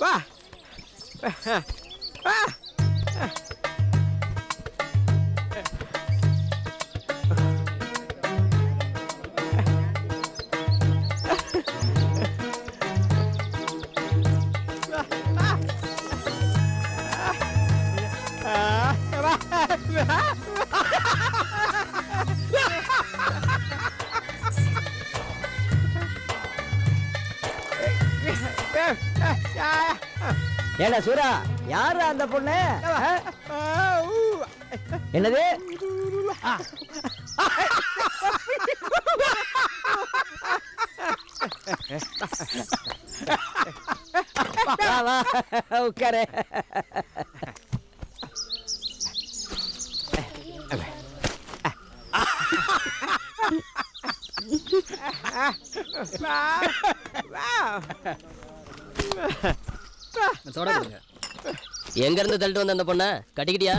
வா வா. ஏடா சூரா, யாரா அந்த பொண்ணு? என்னது? வா வா உட்காரு. எங்க இருந்து தள்ளிட்டு வந்த அந்த பொண்ண கட்டிக்கிட்டியா?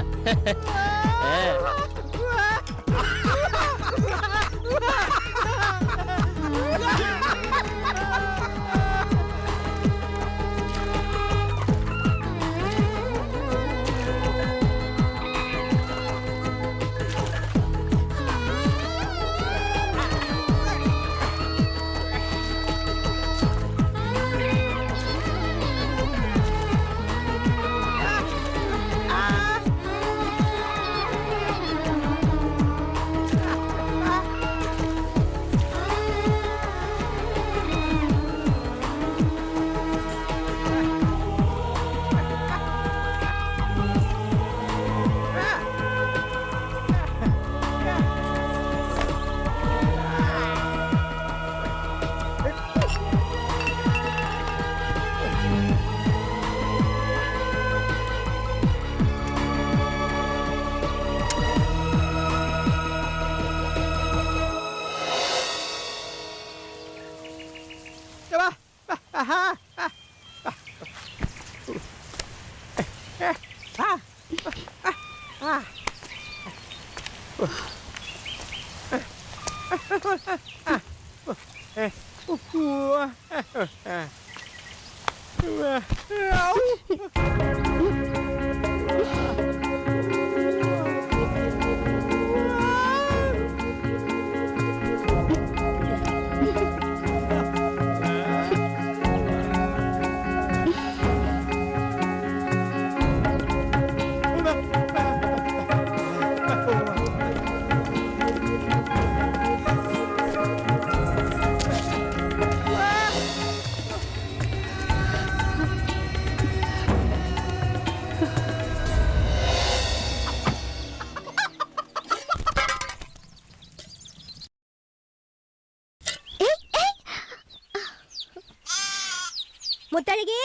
முத்தழகி,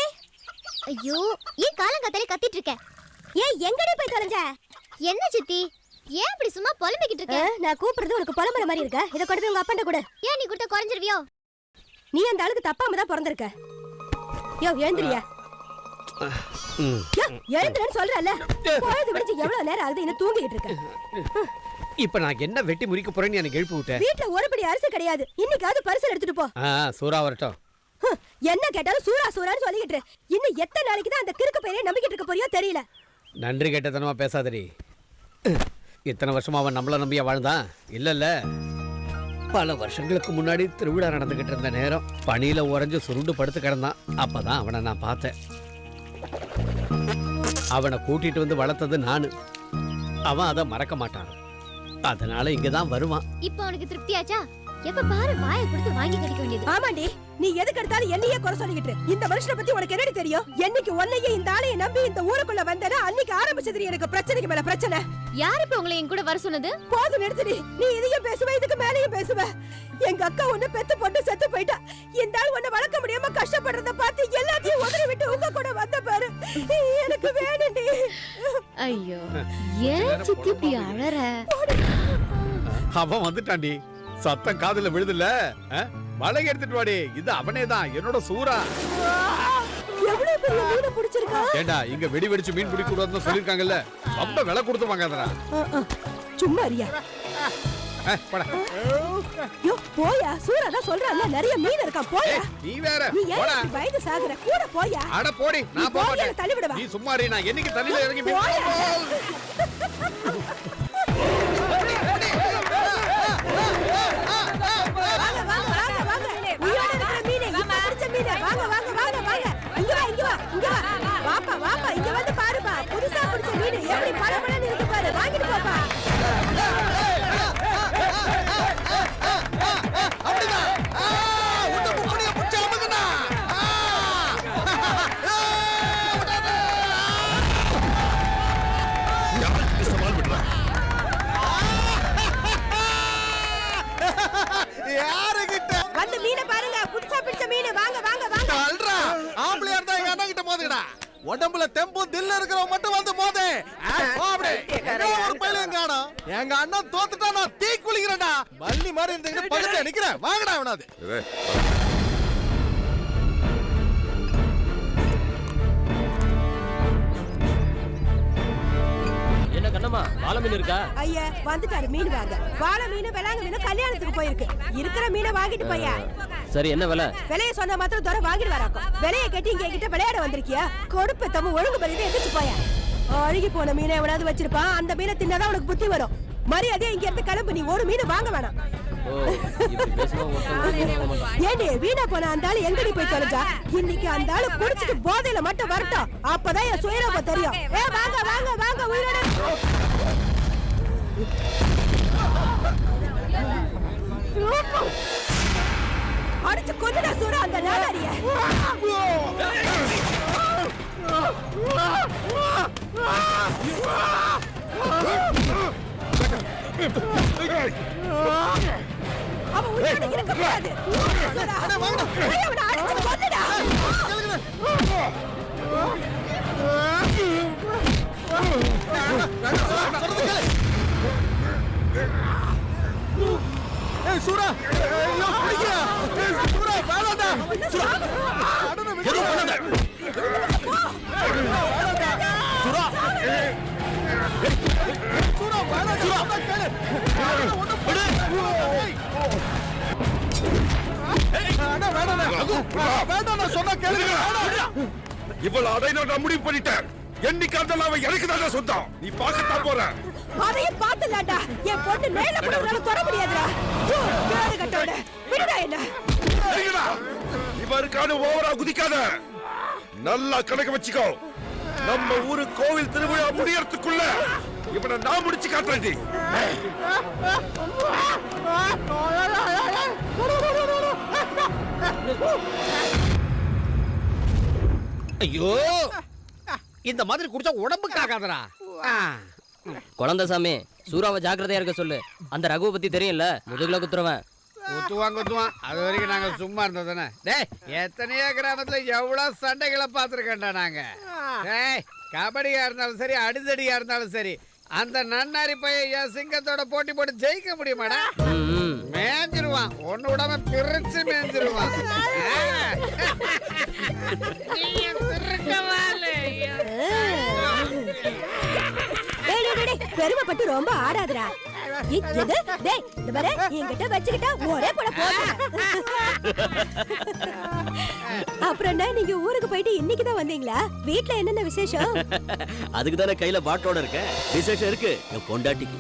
ஐயோ ஏன் காலங்காத்தாலே கத்திட்டு இருக்க? ஏன் எங்கடி போய் தொலைஞ்ச? என்ன சித்தி, ஏன் இப்படி சும்மா புலம்பிக்கிட்டு இருக்க? நான் கூப்பிடுறது உனக்கு புலம்புற மாதிரி இருக்க. இத கொண்டு போய் உங்க அப்பன்ட்ட கொடு. ஏன் நீ குட்ட குறைஞ்சிருவியோ? நீ அந்த ஆளுக்கு தப்பாம தான் பிறந்திருக்க. யோ எழுந்திரியா? எழுந்திரன்னு சொல்றல. பொழுது விடிஞ்சு எவ்வளவு நேரம் ஆகுது, இன்னும் தூங்கிட்டு இருக்க. இப்ப நான் என்ன வெட்டி முறிக்க போறேன்னு எனக்கு எழுப்பி விட்ட. வீட்ல ஒருபடி அரிசி கிடையாது. இன்னைக்காவது பரிசல் எடுத்துட்டு போ. சூறா வரட்டும். என்ன கேட்டாலும் சூரா சூரான்னு சொல்லிக்கிட்டு இன்னும் எத்தனை நாளைக்கு தான் அந்த கிறுக்கு பையனை நம்பிக்கிட்டு இருக்க போறியோ தெரியல. நன்றி கேட்டதனமா பேசாதடி. இத்தனை வருஷமா அவன் நம்மள நம்பியா வாழ்ந்தான் இல்லல்ல. பல வருஷங்களுக்கு முன்னாடி திருவிழா நடந்துகிட்டு இருந்த நேரம் பனியில உறைஞ்சு சுருண்டு படுத்து கிடந்தான். அப்பதான் அவனை நான் பார்த்தேன். அவனை கூட்டிட்டு வந்து வளர்த்தது நானு. அவன் அதை மறக்க மாட்டான். அதனால இங்கதான் வருவான். இப்ப அவனுக்கு திருப்தியாச்சா? எப்ப பாரு வாயை கொடுத்து வாங்கி கடிக்க வேண்டியது. ஆமாண்டி, நீ எதுக்கு எடுத்தாலும் என்னையே குறை சொல்லிக்கிட்டு. இந்த மனுஷனை பத்தி உனக்கு என்னடி தெரியும்? என்னைக்கு உன்னையே இந்த ஆளைய நம்பி இந்த ஊருக்குள்ள வந்தேனா அன்னைக்கு ஆரம்பிச்சது எனக்கு பிரச்சனைக்கு மேல பிரச்சனை. யாரு இப்ப உங்களை என் கூட வர சொன்னது? போதும் நிறுத்துடி. நீ இதையும் பேசுவ, இதுக்கு மேலேயும் பேசுவ. எங்க அக்கா உன்னை பெத்து போட்டு செத்து போயிட்டா. இந்த ஆள் உன்னை வளர்க்க முடியாம கஷ்டப்படுறத பார்த்து எல்லாத்தையும் உதறி விட்டு உங்க கூட வந்த பாரு. எனக்கு வேணும்டி. ஐயோ ஏன் சித்தி இப்படி அழற? அவன் வந்துட்டான்டி. சத்தம் காதுல விழுதுல. மலை எடுத்துட்டு வாடி. இது அவனே தான், என்னோட சூரா. எவ்வளவு பெரிய மீனை பிடிச்சிருக்கா? ஏண்டா இங்க வெடி வெடிச்சு மீன் பிடிக்க கூடாதுன்னு சொல்லிருக்காங்கல்ல. ரொம்ப விலை கொடுத்து வாங்காதடா. சும்மா அறியா. போடா. யோ போயா, சூரா தான் சொல்றான்ல நிறைய மீன் இருக்கா, போயா. நீ வேற நீ ஏன் போடா. இப்படி பயந்து சாகுற, கூட போயா. அட போடி, நான் போக போயா, மாட்டேன். தள்ளி விடுவா. நீ சும்மா இரு, நான் என்னைக்கு தண்ணியில இறங்கி மீன் போயா. வாங்க வாங்க வாங்க வாங்க, உயிரோட இருக்கிற மீன், இப்ப பிடிச்ச மீன், வாங்க வாங்க வாங்க வாங்க, இங்க வா இங்க வா இங்க வா, வாப்பா வாப்பா, இங்க வந்து பாருப்பா, புதுசா பிடிச்ச மீன் எப்படி பளபளன்னு இருக்கு பாரு, வாங்கிட்டு போப்பா. வந்து மீனை பாருங்க, புதுசா பிடிச்ச மீன், வாங்க வாங்க வாங்க. ஆம்பளையா இருந்தா எங்க அண்ணன் கிட்ட மோதுடா. உடம்புல தெம்பும் தில்ல இருக்கிறவன் மட்டும் வந்து மோதே. ஒரு பையன் காணோம். எங்க அண்ணன் தோத்துட்டா நான் தீ குளிக்கிறேன்டா. மல்லி மாதிரி இருந்தீங்க பக்கத்துல நிக்கிறேன். வாங்கடா அவனாது. என்ன கண்ணம்மா வாழை மீன் இருக்கா? ஐயா வந்துட்டாரு மீன் வாங்க. வாழை மீன் விலாங்க மீன் கல்யாணத்துக்கு போயிருக்கு. இருக்கிற மீனை வாங்கிட்டு போயா. சரி என்ன விலை? விலைய சொன்ன மாத்திரம் தூரம் வாங்கிட்டு வராக்கும். விலைய கட்டி இங்க கிட்ட விளையாட வந்திருக்கியா? கொடுப்பு தம்ம ஒழுங்கு பண்ணிட்டு எந்திரிச்சு போயா. அழுகி போன மீனை எவனாவது வச்சிருப்பான், அந்த மீனை தின்னாதான் உனக்கு புத்தி வரும். மரியாதையா இங்க இருந்து கிளம்பு, நீ ஒரு மீன் வாங்க வேணாம். ஏண்டி வீணா போன அந்த ஆளு எங்கடி போய் தொலைஞ்சா? இன்னைக்கு அந்த ஆளு குடிச்சிட்டு போதையில மட்டும் வரட்டும், அப்பதான் என் சுயரூபம் தெரியும். வாங்க வாங்க வாங்க, உயிரோட அடிச்சு கொண்டுடா சூரா அந்த நாடாரிய. அவன் உயிரோட இருக்க கூடாது. சூரா, அவனை அடிச்சு கொண்டுடா. ஏய் சூரா, ஐயோ பிடிக்கடா. ஏய் சூரா, வேணாம்டா. சூரா, அடன விடு. எது பண்ணாத? சூரா. சூரா, வேணாம். சூரா, கேளு. விடு. அட வேணாம்டா. வேண்டாம், நான் சொன்னா கேளு. இவள அடையில நான் முடிவு பண்ணிட்டேன். என்னைக்காவது அவன் எனக்கு தான் சொந்தம். நீ பார்க்கத்தான் போற. அதையும் பாத்துலாண்டா. என் பொண்ணு மேல கூட உன்னால தொட முடியாதுடா. கேடு கட்டோட விடுடா என்ன. இவருக்கான ஓவரா குதிக்காத. நல்லா கணக்கு வச்சுக்கோ. நம்ம ஊரு கோவில் திருவிழா முடியறதுக்குள்ள இவனை நான் முடிச்சு காட்டுறேன். ஐயோ, இந்த மாதிரி குடிச்சா உடம்புக்கு ஆகாதடா. குழந்தை சாமி, சூறாவை ஜாக்கிரதையா இருக்க சொல்லு. அந்த ரகுவை பத்தி தெரியும்ல, முதுகுல குத்துறவன். குத்துவான். அது வரைக்கும் நாங்க சும்மா இருந்ததானே. டேய், எத்தனையோ கிராமத்துல எவ்வளவு சண்டைகளை பார்த்துருக்கேன்டா நாங்க. டேய், கபடியா இருந்தாலும் சரி, அடிதடியா இருந்தாலும் சரி, அந்த நன்னாரி பையன் என் சிங்கத்தோட போட்டி போட்டு ஜெயிக்க முடியுமாடா? மேஞ்சிருவான், ஒண்ணு விடாம பிரிச்சு மேஞ்சிருவான். பெருமைப்பட்டு ரொம்ப ஆடாதடா. என்கிட்ட வச்சுக்கிட்டா ஒரே போட போட்டு. அப்புறம் என்ன, நீங்க ஊருக்கு போயிட்டு இன்னைக்குதான் வந்தீங்களா? வீட்டுல என்னென்ன விசேஷம்? அதுக்கு தானே கையில பாட்டோட இருக்கேன். விசேஷம் இருக்கு என் பொண்டாட்டிக்கு.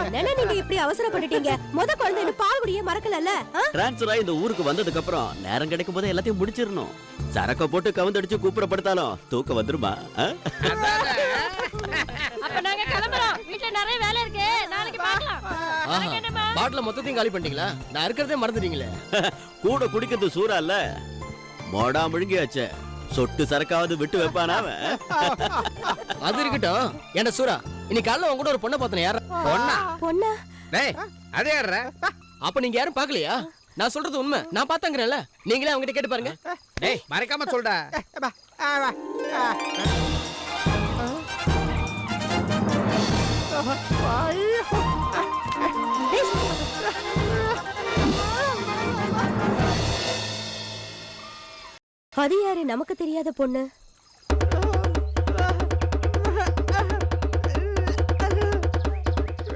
என்னன்னா நீங்க இப்படி அவசரப்பட்டுட்டீங்க? முத குழந்தை பால் குடிய மறக்கலல்ல? டிரான்ஸ்ஃபர் ஆகி இந்த ஊருக்கு வந்ததுக்கு அப்புறம் நேரம் கிடைக்கும் போது எல்லாத்தையும் முடிச்சிடணும். சரக்க போட்டு கவுந்தடிச்சு கூப்பிடப்படுத்தாலும் தூக்கம் வந்துருமா? அப்ப நாங்க கிளம்புறோம். வீட்ல நிறைய வேலை இருக்கு, நாளைக்கு பார்க்கலாம். பாட்டில மொத்தத்தையும் காலி பண்ணிட்டீங்களா? நான் இருக்கிறதே மறந்துட்டீங்களே. கூட குடிக்கிறது சூறா இல்ல, மோடா முழுங்கியாச்சே. சொட்டு சரக்காவது விட்டு வைப்பானா அவன்? அது இருக்கட்டும். ஏன்டா சூரா, இன்னைக்கு காலைல உன் கூட ஒரு பொண்ணை பார்த்தனே. யாரா பொண்ணா? பொண்ணா? டேய், அதே யாரா? அப்ப நீங்க யாரும் பாக்கலையா? நான் சொல்றது உண்மை, நான் பாத்தாங்கறேன்ல. நீங்களே அவங்க கிட்ட கேட்டு பாருங்க. டேய், மறக்காம சொல்டா. அது யாரு நமக்கு தெரியாத பொண்ணு?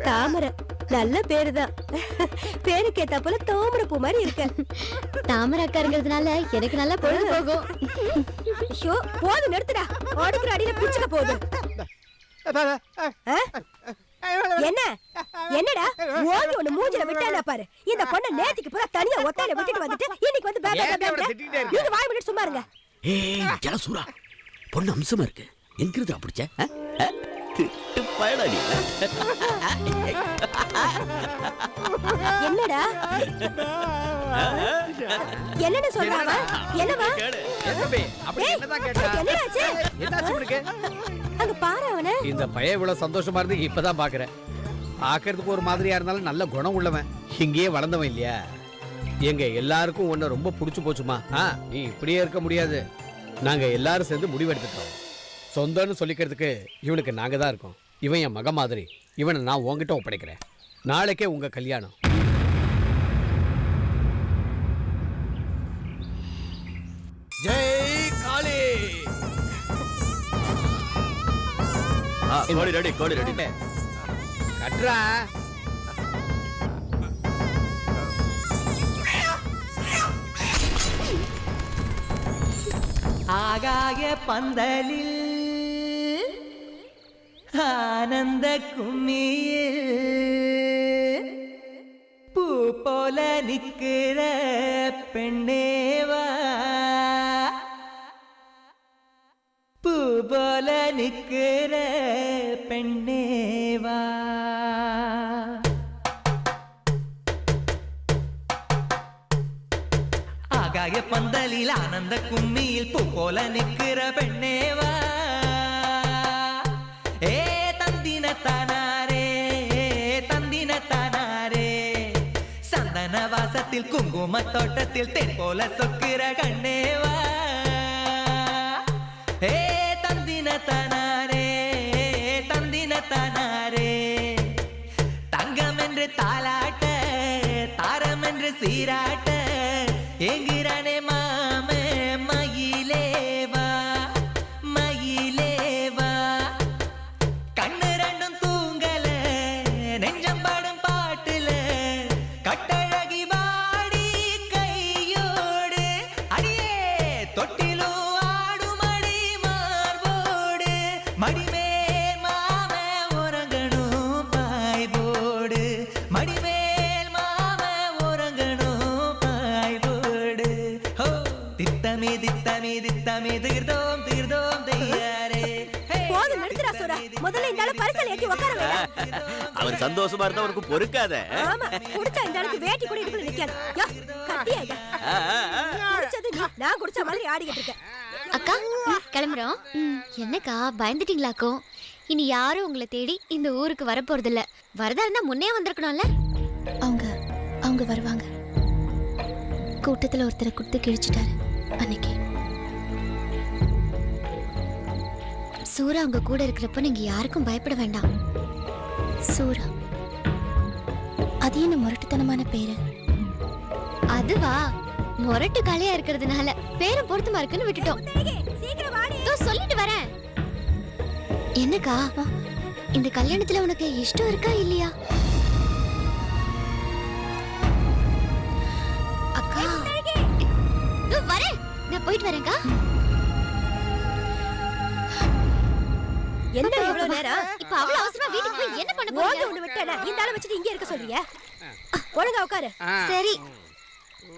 தாமரை நல்ல பேருதான். பேருக்கு ஏத்தா போல தாமரை பூ மாதிரி இருக்க. தாமரை அக்காருங்கிறதுனால எனக்கு நல்லா பொழுது போகும். ஐயோ போது நிறுத்துடா. ஓடிக்கிற அடியில பிச்சுக்க போகுது. என்ன என்னடா ஓடி ஒண்ணு மூஞ்சில விட்டானா பாரு. இந்த பொண்ண நேத்திக்கு பூரா தனியா ஒத்தையில விட்டுட்டு வந்துட்டு இன்னைக்கு வந்து நீங்க வாய் விட்டு சும்மா இருங்க. ஏய் ஜல சூரா பொண்ணு அம்சமா இருக்கு என்கிறது அப்படிச்ச திட்டு பயலாடி என்னடா என்னன்னு சொல்றாங்க? என்னவா என்னடாச்சு? அங்க பாரு அவன. இந்த பையன் இவ்வளவு சந்தோஷமா இருந்து இப்பதான் பாக்குறேன். பாக்குறதுக்கு ஒரு மாதிரியா இருந்தாலும் நல்ல குணம் உள்ளவன், இங்கேயே வளர்ந்தவன் இல்லையா? எங்க எல்லாருக்கும் உன்னை ரொம்ப புடிச்சு போச்சுமா. நீ இப்படியே இருக்க முடியாது. நாங்க எல்லாரும் சேர்ந்து முடிவெடுத்துட்டோம். சொந்தம்னு சொல்லிக்கிறதுக்கு இவனுக்கு நாங்க தான் இருக்கோம். இவன் என் மக மாதிரி. இவனை நான் உங்ககிட்ட ஒப்படைக்கிறேன். நாளைக்கே உங்க கல்யாணம். ஜெய் காளி. கோழி ரெடி கோழி ரெடி கட்றா. ஆகாய பந்தலில் ஆனந்த கும்மியில் பூ போல நிக்கிற பெண்ணேவா, பூ போல நிக்கிற பெண்ணேவா. ஆகாய பந்தலில் ஆனந்த கும்மியில் பூ போல நிக்கிற பெண்ணேவா. ஏ தந்தின தானாரே தந்தின தானாரே, சந்தன வாசத்தில் குங்கும தோட்டத்தில் தேன் போல சொக்கிற கண்ணேவா. ஏ தந்தின தானாரே தந்தின தானாரே, தங்கம் என்று தாலாட்ட தாரம் என்று சீராட்ட எங்கிறானே மாமே மயிலேவா மயிலேவா. கண்ணு ரெண்டும் தூங்கல நெஞ்சம் பாடும் பாட்டுல கட்டழகி வாடி கையோடு அடியே தொட்டிலோ ஆடும் அடி மார்போடு மடிமே மாமே உறங்கணும் பாய் போடு மடிமேல் மாமே உறங்கணும் பாய் போடு. ஹோ தித்தமே தித்தமே தித்தமே தீர்தோம் தீர்தோம் தையாரே. போது நிறுத்துடா சோரா. முதல்ல இந்த ஆளு பரிசல் ஏத்தி உட்கார வைடா. அவர் சந்தோஷமா இருந்தா அவருக்கு பொறுக்காத. ஆமா குடிச்சா இந்த ஆளுக்கு வேட்டி கூட இடுப்புல நிக்காது. யோ கத்தியா இத. குடிச்சது நீ, நான் குடிச்ச மாதிரி ஆடிக்கிட்டு இருக்கேன். அக்கா கிளம்புறோம். என்னக்கா பயந்துட்டீங்களாக்கும்? இனி யாரும் உங்களை தேடி இந்த ஊருக்கு வர போறது இல்ல. வரதா இருந்தா முன்னே வந்திருக்கணும்ல. அவங்க வருவாங்க. கூட்டத்துல ஒருத்தரை குடுத்து கிழிச்சிட்டாரு அன்னைக்கு. சூரா அவங்க கூட இருக்கிறப்ப நீங்க யாருக்கும் பயப்பட வேண்டாம். சூரா அது என்ன முரட்டுத்தனமான பேரு? அதுவா, முரட்டு காளையா இருக்கிறதுனால பேரை பொருத்தமா இருக்குன்னு விட்டுட்டோம். சீக்கிரம் வாடி. சொல்லிட்டு வரேன். என்னக்கா இந்த கல்யாணத்துல உனக்கு இஷ்டம் இருக்கா இல்லையா? அக்கா வரேன், நான் போயிட்டு வரேன்க்கா. என்ன இவ்வளவு நேரம்? இப்ப அவ்வளவு அவசரமா வீட்டுக்கு போய் என்ன பண்ண ஓடி போறீங்க? ஒண்ணு விட்டேனா இந்த ஆளை வச்சுட்டு இங்க இருக்க சொல்றியா? ஒழுங்கா உட்காரு. சரி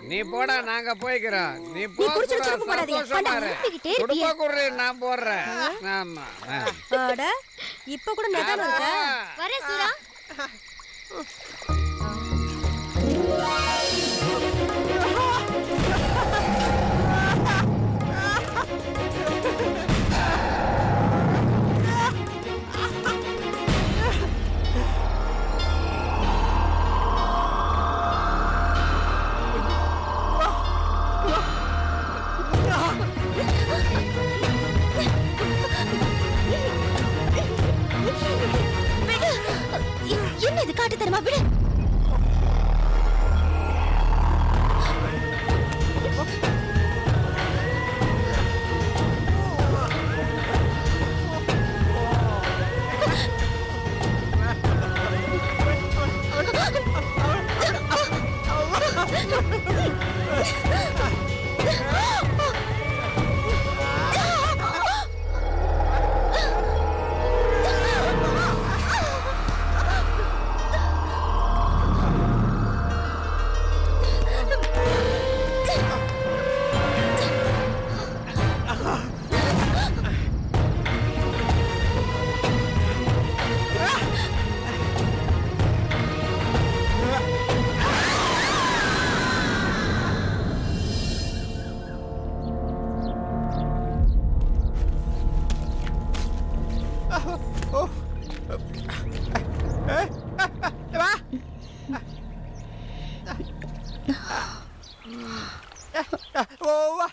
நீ போடா, நாங்க போய்க்கிறோம். நீ நீ குடிச்சு சுருக்கு போடாதீங்க. சந்தோஷமா இரு. அனுப்பிக்கிட்டே இருப்பியே. குடும்ப குடுறி நான் போடுறேன். ஆமா அட இப்ப கூட நிதானம் இருக்கா? வரேன் சூரா. என்ன இது காட்டு தரமா? விடு. வா ஓ வா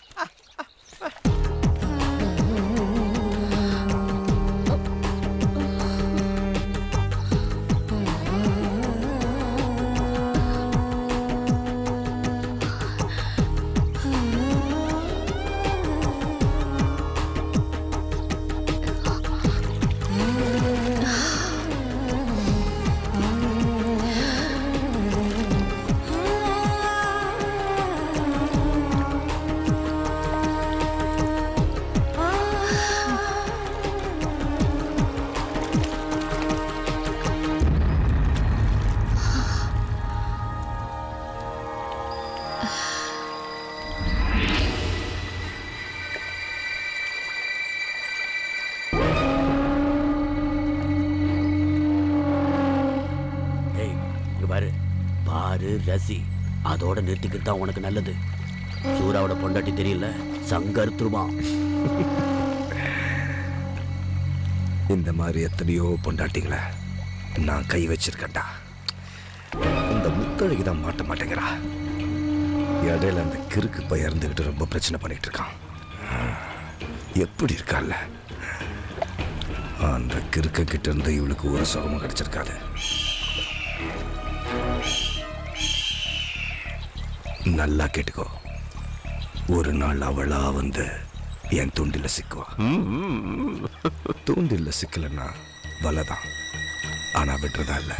ஏய் இங்க பாரு பாரு ரசி அதோட நிறுத்திக்கிட்டு தான் உனக்கு நல்லது. சூராவோட பொண்டாட்டி தெரியல சங்கர்த்துருமா. இந்த மாதிரி எத்தனையோ பொண்டாட்டிகளை நான் கை வச்சிருக்கேன்டா. இந்த முத்தழகி தான் மாட்ட மாட்டேங்கிறா. இடையில அந்த கிறுக்கு போய் இறந்துகிட்டு ரொம்ப பிரச்சனை பண்ணிட்டு இருக்கான். எப்படி இருக்கால அந்த கிறுக்க கிட்ட இருந்து இவளுக்கு ஒரு சுகமும் கிடைச்சிருக்காது. நல்லா கேட்டுக்கோ, ஒரு நாள் அவளா வந்து என் தூண்டில சிக்குவா. தூண்டில சிக்கலன்னா வலைதான், ஆனா விட்டுறதா இல்ல.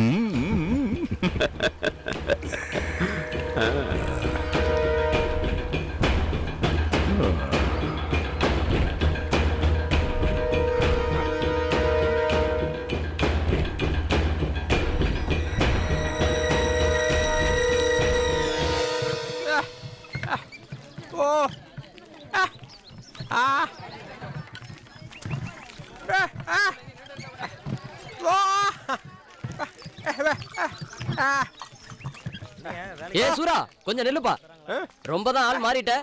ஓ ஆ ஏ சூரா கொஞ்சம் நில்லுப்பா. ரொம்ப தான் ஆள் மாறிட்ட.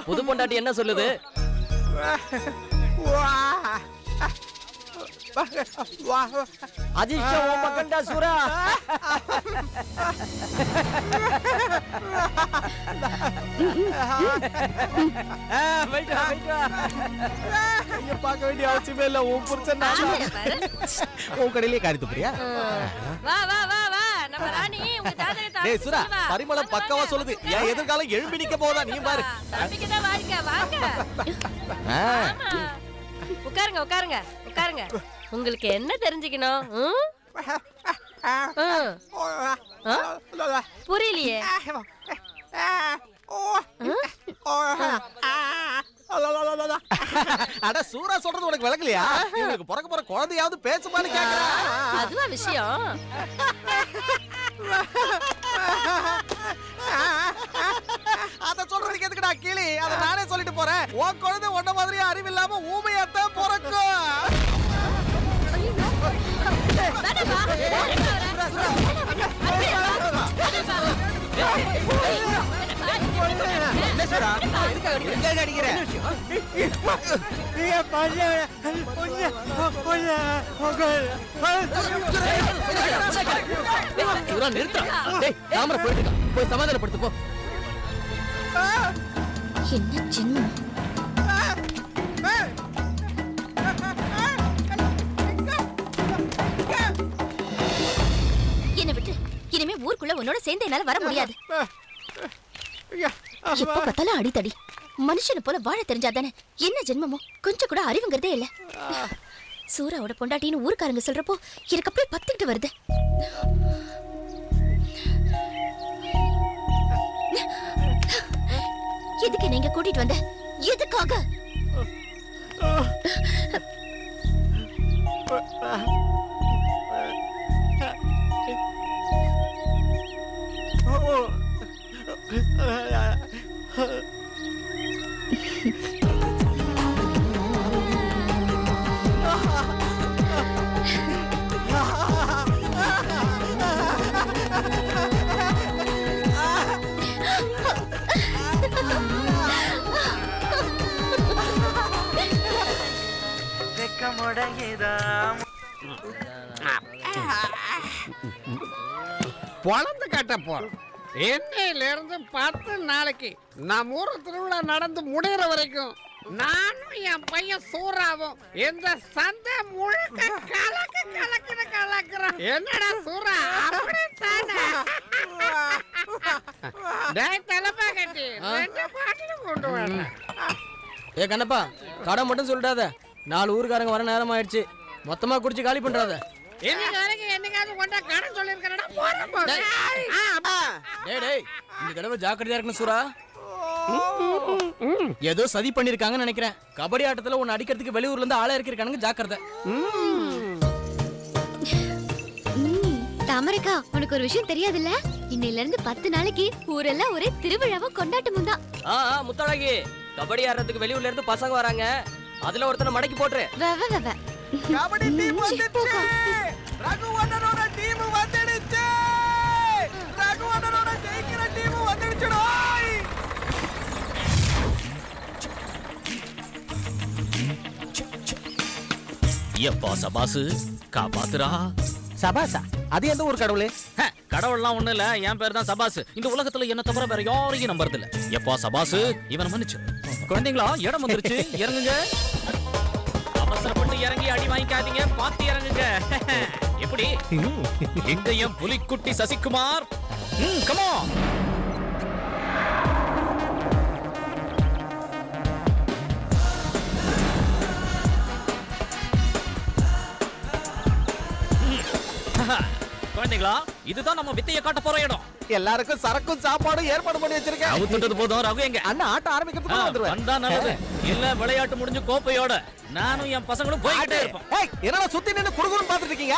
புது பொண்டாட்டி என்ன சொல்லுது? அதிர்ஷ்டம் உன் பக்கம்டா சூரா. பார்க்க வேண்டிய அவசியமே இல்ல. உன் புருஷன் உன் கடையிலே காரித்து போறியா? வா வா வா வா நம்ம ராணி உங்க ஜாதகத்தை டேய் சுரா, பரிமளம் பக்கவா சொல்லுது. என் எதிர்காலம் எழும்பி நிக்க போதா நீ பாரு. நம்பிக்கைதான் வாழ்க்கை. வாங்க உட்காருங்க உட்காருங்க உட்காருங்க. உங்களுக்கு என்ன தெரிஞ்சுக்கணும்? புரியலையே. அட சூரா சொல்றது உனக்கு விளக்கலையா? உங்களுக்கு பிறக்க போற குழந்தையாவது பேசுமான்னு கேக்குறா. அதுவா விஷயம்? அத சொல்றதுக்கு எதுக்குடா கிளி? அத நானே சொல்லிட்டு போறேன். உன் குழந்தை உன்ன மாதிரி அறிவில்லாம ஊமையாத்தான் பிறக்கும். சூரா நிறுத்தா. டேய் தாமரை போயிட்டு இருக்கா. போய் சமாதானப்படுத்து போ. என்ன ஜென்மம்? என்னை விட்டு இனிமே ஊருக்குள்ள உன்னோட சேர்ந்து என்னால வர முடியாது. எப்ப பார்த்தாலும் அடித்தடி. மனுஷனை போல வாழ தெரிஞ்சாதானே. என்ன ஜென்மமோ கொஞ்சம் கூட அறிவுங்கிறதே இல்ல. சூராவோட பொண்டாட்டின்னு ஊருக்காரங்க சொல்றப்போ எனக்கு அப்படியே பத்திக்கிட்டு வருது. எதுக்கு நீங்க கூட்டிட்டு வந்த? எதுக்காக? வெக்கமுடையதா பொழந்து கட்ட போறோம். இன்னையில இருந்து 10 நாளைக்கு நம்ம ஊர் திருவிழா நடந்து முடிகிற வரைக்கும் நானும் என் பையன் சூறாவும் இந்த சந்தை முழுக்க கலக்குறோம். என்னடா சூறா அப்படித்தானே? டேய் தலைப்பா கட்டி 2 பாட்டில் கொண்டு வரேன். ஏ கண்ணப்பா, கடை மட்டும் சொல்லிட்டாத. 4 ஊருக்காரங்க வர நேரம் ஆயிடுச்சு. மொத்தமா குடிச்சு காலி பண்றாத. இன்னைக்கு வரைக்கும் என்னைக்காவது கொண்டா கடை சொல்லியிருக்கிறேன்னா போறேன். டேய் இந்த தடவை ஜாக்கிரதையா இருக்கணும் சூரா. ஏதோ சதி பண்ணிருக்காங்கன்னு நினைக்கிறேன். கபடி ஆட்டத்துல உன்னை அடிக்கிறதுக்கு வெளியூர்ல இருந்து ஆளே இருக்கானுங்க, ஜாக்கிரதை. தாமரைக்கா, உனக்கு ஒரு விஷயம் தெரியாதுல்ல? இன்னையில இருந்து 10 நாளைக்கு ஊரெல்லாம் ஒரே திருவிழாவும் கொண்டாட்டமும் தான். முத்தழகி, கபடி ஆடுறதுக்கு வெளியூர்ல இருந்து பசங்க வராங்க. அதுல ஒருத்தனை மடக்கி போட்டுரு. கபடி டீம் வந்துடுச்சு. ரகுவண்ணனோட டீம் வந்துடுச்சு. ரகுவண்ணனோட ஜெயிக்கிற டீம் வந்துடுச்சுடா. எப்பா சபாசு காப்பாத்துறா. சபாசா, அது எந்த ஒரு கடவுளே? கடவுள்லாம் ஒண்ணு இல்ல, என் பேர் தான் சபாசு. இந்த உலகத்துல என்ன தவிர வேற யாரையும் நம்புறது இல்ல. எப்பா சபாசு, இவனை மன்னிச்சு. குழந்தைங்களா, இடம் வந்துருச்சு, இறங்குங்க. அவசரப்பட்டு இறங்கி அடி வாங்கிக்காதீங்க, பார்த்து இறங்குங்க. எப்படி எங்க என் புலிக்குட்டி சசிகுமார்? come on. குழந்தைங்களா, இதுதான் நம்ம வித்தைய காட்ட போற இடம். எல்லாருக்கும் சரக்கும் சாப்பாடும் ஏற்பாடு பண்ணி வச்சிருக்கேன். அவுத்துட்டது போதும், ரகு எங்க? அண்ணா ஆட்டம் ஆரம்பிக்கிறதுக்கு வந்துருவேன். வந்தா நல்லது. இல்ல விளையாட்டு முடிஞ்சு கோப்பையோட நானும் என் பசங்களும் போய்கிட்டே இருப்போம். ஏய், என்னடா சுத்தி நின்னு குடுகுடுன்னு பாத்துட்டு இருக்கீங்க?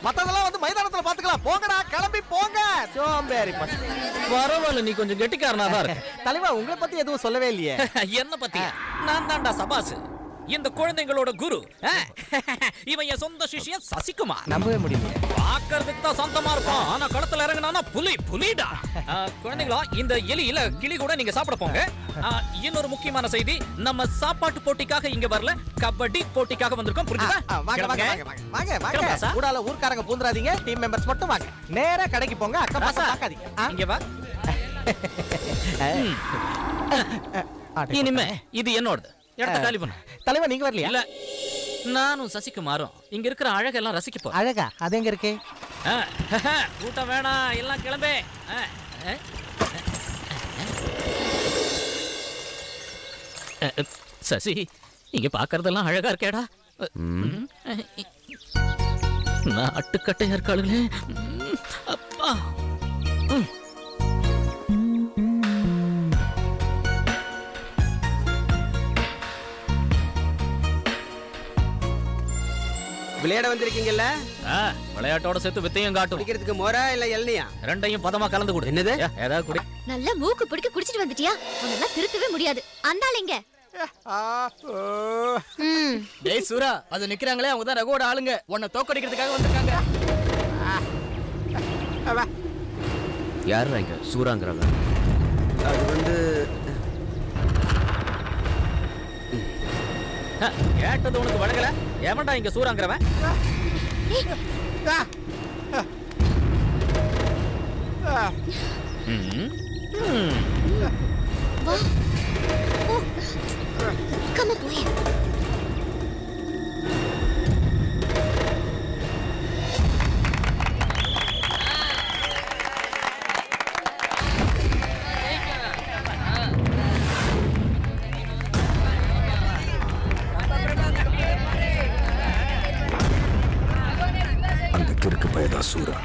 மத்ததெல்லாம் வந்து மைதானத்துல பாத்துக்கலாம். போங்கடா, கிளம்பி போங்க. சோம்பேறி பசங்க. பரவாயில்ல, நீ கொஞ்சம் கெட்டிக்காரனா தான் இருக்க. தலைவா, உங்களை பத்தி எதுவும் சொல்லவே இல்லையே. என்ன பத்தி? நான் தான்டா சபாசு, இந்த குழந்தைங்களோட குரு. இவன் என் சொந்த சிஷ்யன் சசிகுமார். நம்பவே முடியல. பாக்குறதுக்கு தான் சொந்தமா இருப்பான், ஆனா களத்துல இறங்கினா புலிடா. குழந்தைங்களா, இந்த எலி இல்ல கிளி கூட நீங்க சாப்பிட போங்க. இன்னொரு முக்கியமான செய்தி, நம்ம சாப்பாட்டு போட்டிக்காக இங்க வரல, கபடி போட்டிக்காக வந்திருக்கோம். புரியுதா? வாங்க வாங்க வாங்க வாங்க. கூடால ஊர்க்காரங்க பூந்துறாதீங்க, டீம் மெம்பர்ஸ் மட்டும் வாங்க. நேரா கடைக்கு போங்க, அக்கா பக்கம் பார்க்காதீங்க. இங்க வா. இனிமே இது என்னோடது. இடத்த காலி பண்ணு. தலைவா, நீங்க வரலையா? இல்ல, நானும் சசிகுமாரும் இங்க இருக்கிற அழகெல்லாம் ரசிக்க போறோம். அழகா? அது எங்க இருக்கு? கூட்டம் வேணாம், எல்லாம் கிளம்பே. சசி, இங்க பாக்குறதெல்லாம் அழகா இருக்கேடா. நான் அட்டுக்கட்டையா இருக்காளுங்களே. அப்பா. விளையாட வந்திருக்கீங்கல்ல? விளையாட்டோட சேர்த்து வித்தையும் காட்டும். குடிக்கிறதுக்கு மோரா இல்ல எல்லையா? ரெண்டையும் பதமா கலந்து கொடு. என்னது? ஏதாவது குடி. நல்லா மூக்கு பிடிக்க குடிச்சிட்டு வந்துட்டியா? உன்னெல்லாம் திருத்தவே முடியாது. அந்தாளிங்க. டேய் சூரா, அது நிக்கிறாங்களே, அவங்க தான் ரகுவோட ஆளுங்க. உன்னை தோக்கடிக்கிறதுக்காக வந்திருக்காங்க. யாரு இங்க சூராங்கிறாங்க? அது வந்து கேட்டது உனக்கு வழங்கல? ஏமாண்டா இங்க சூறாங்கிறவன்? Come on, boy. அந்த கிறுக்கு பயதா சூரா.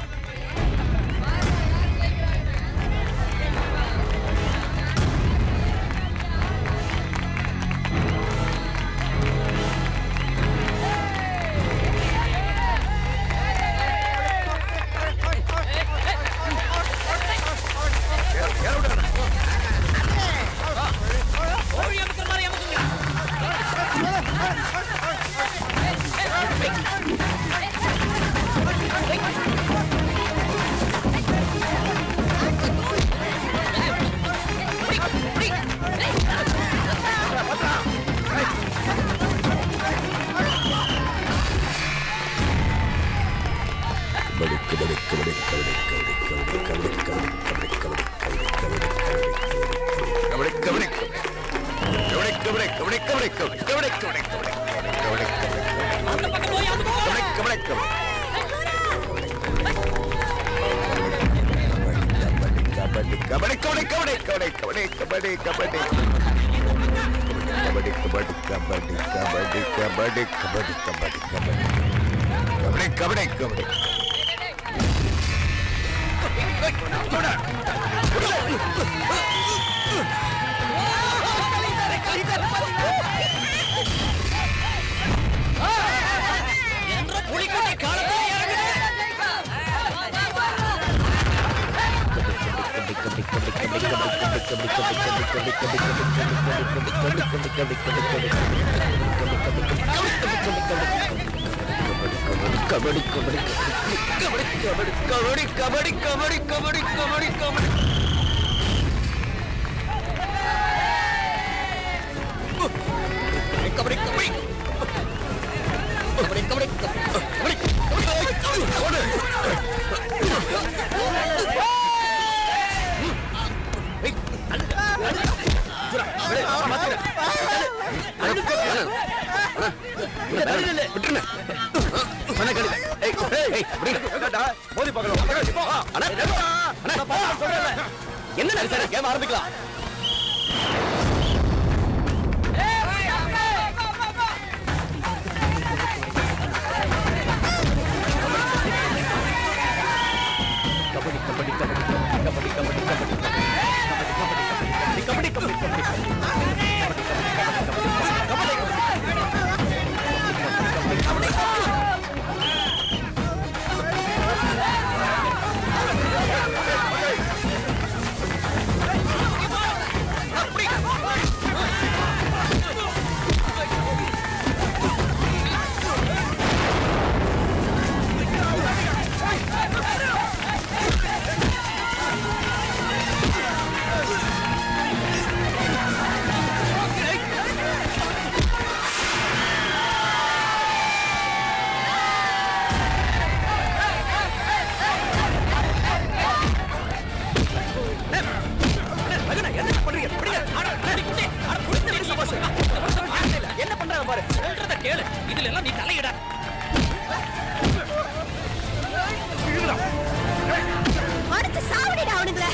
என்ன சார் கேம் ஆரம்பிக்கலாம். என்ன பண்றாங்க பாரு. சொல்றத கேளு. இதுல எல்லாம் நீ தலையிட. அடிச்சு சாவடிடா அவனுங்கள.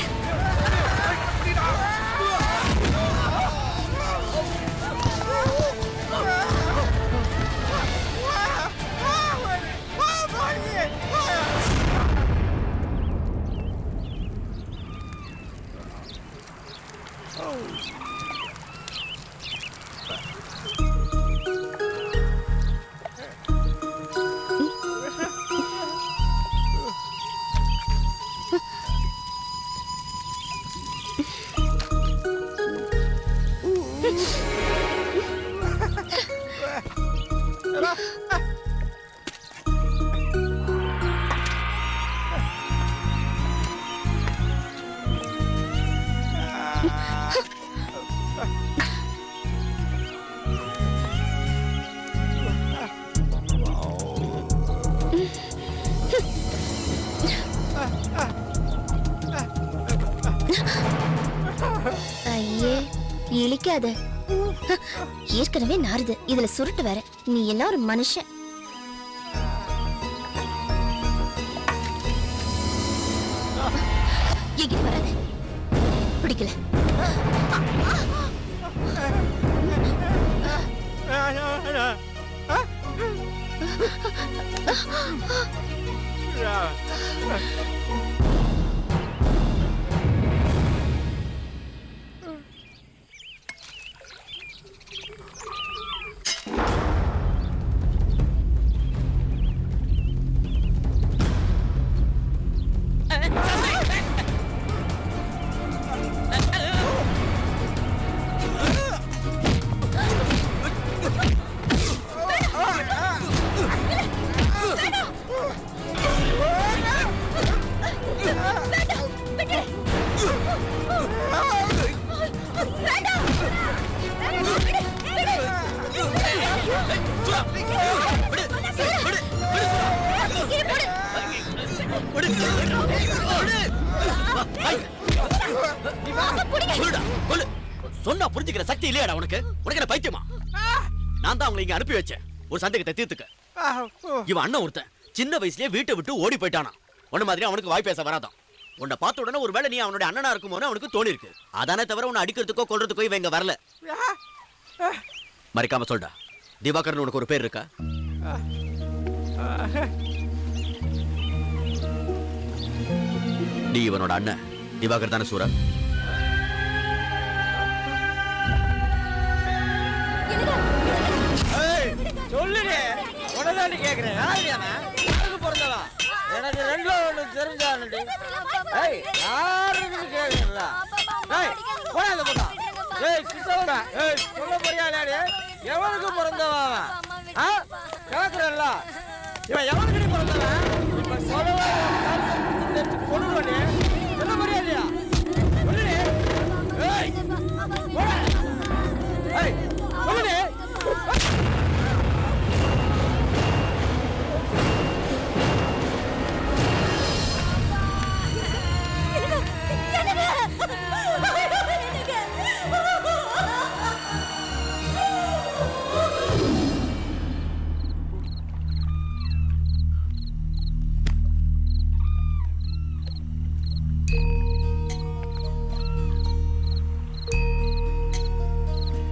ஐயே இழிக்காத. ஏற்கனவே நாறுது, இதுல சுருட்டு வேற. நீ எல்லாம் ஒரு மனுஷன். எங்கிட்டு வராது, பிடிக்கல. சொன்னா புரிஞ்சுக்கிற சக்தி இல்லையாடா உனக்கு? உனக்கு என்ன பைத்தியமா? நான் தான் அவங்களை இங்க அனுப்பி வச்சேன் ஒரு சந்தேகத்தை தீர்த்துக்க. இவன் அண்ணன் ஒருத்தன் சின்ன வயசுலயே வீட்டை விட்டு ஓடி போயிட்டானா. உன்ன மாதிரி அவனுக்கு வாய் பேச வராதான். உன்னை பார்த்த உடனே ஒருவேளை நீ அவனுடைய அண்ணனா இருக்குமோன்னு அவனுக்கு தோணி இருக்கு. அதானே தவிர உன்னை அடிக்கிறதுக்கோ கொல்றதுக்கோ இவன் இங்க வரல. மறைக்காம சொல்டா, திவாகர்னு உனக்கு ஒரு பேர் இருக்கா? நீ இவனோட அண்ணன் திவாகர் தானே சூரா? சொல்லுடே, உனதாண்டி கேக்குறேன். யாருக்கு பிறந்தவா? எனக்கு ரெண்டுல ஒண்ணு தெரிஞ்சானுடி. ஏய், யாருக்கு கேக்குறா? ஏய், போடா அந்த போடா. ஏய், கிட்டவா. ஏய், சொல்ல போறியாடே? எவனுக்கு பிறந்தவா? ஆ? கேக்குறல்ல. இவன் எவனுக்கு பிறந்தவன்? இப்ப சொல்லவே கொன்னுடே. சொல்ல போறியாடா? சொல்லுடே. ஏய், போடா. ஏய், சொல்லுடே.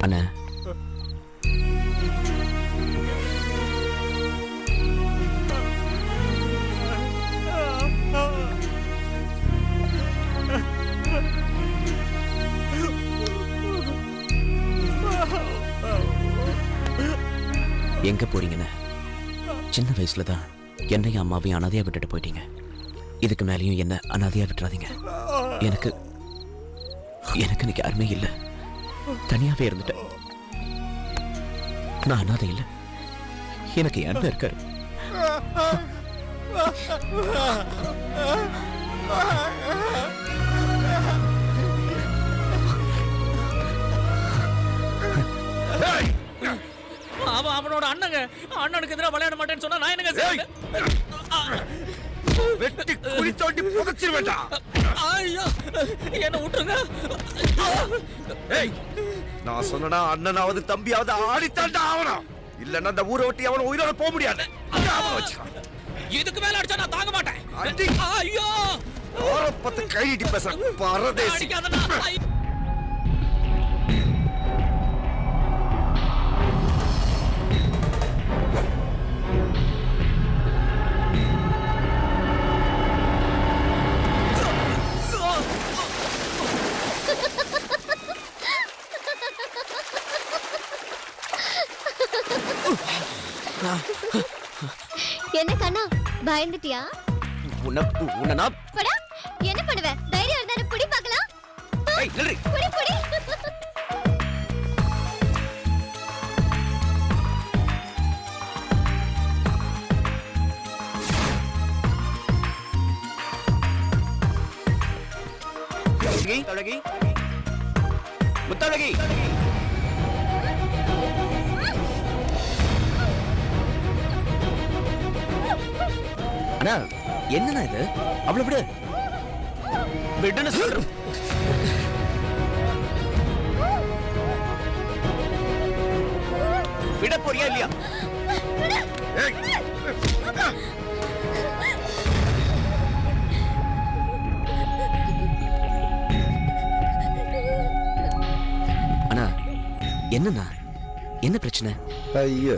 அண்ணா, எங்க போறீங்கன்னு சின்ன வயசுல தான் என்னையும் அம்மாவையும் அனாதையா விட்டுட்டு போயிட்டீங்க. இதுக்கு மேலேயும் என்ன அனாதையா விட்டுறாதீங்க. எனக்கு இன்னைக்கு யாருமே இல்லை. தனியாவே இருந்துட்டேன். நான் அனாதை இல்லை, எனக்கு என் அண்ணன் இருக்காரு. அவன் அவனோட அண்ணங்க. அண்ணனுக்கு எதிராக விளையாட மாட்டேன்னு சொன்னா நான் என்னங்க செய்வேன்? வெட்டி குழி தோண்டி புதைச்சிருவேண்டா. ஐயோ, என்ன விட்டுருங்க. ஏய், நான் சொன்னா அண்ணனாவது தம்பியாவது ஆடித்தாண்டா ஆவணும். இல்லன்னா அந்த ஊரை ஒட்டி அவன் உயிரோட போக முடியாது. இதுக்கு மேல அடிச்சா நான் தாங்க மாட்டேன். அடி. ஐயோ, பத்து கைடி பேச பரதேசி. அடிக்காதடா. என்ன கண்ணா, பயந்துட்டியா? உன்னை நான் படா, என்ன பண்ணுவ? தைரியம் இருந்தா புடி பார்க்கலாம். ஏய், நில்லு. புடி புடி. முத்தழகி, முத்தழகி. அண்ணா, என்னண்ணா இது? அவளை விடு. விடுன்னு சொல்றேன். விட போறியா இல்லையா? அண்ணா, என்னண்ணா, என்ன பிரச்சனை? ஐயோ,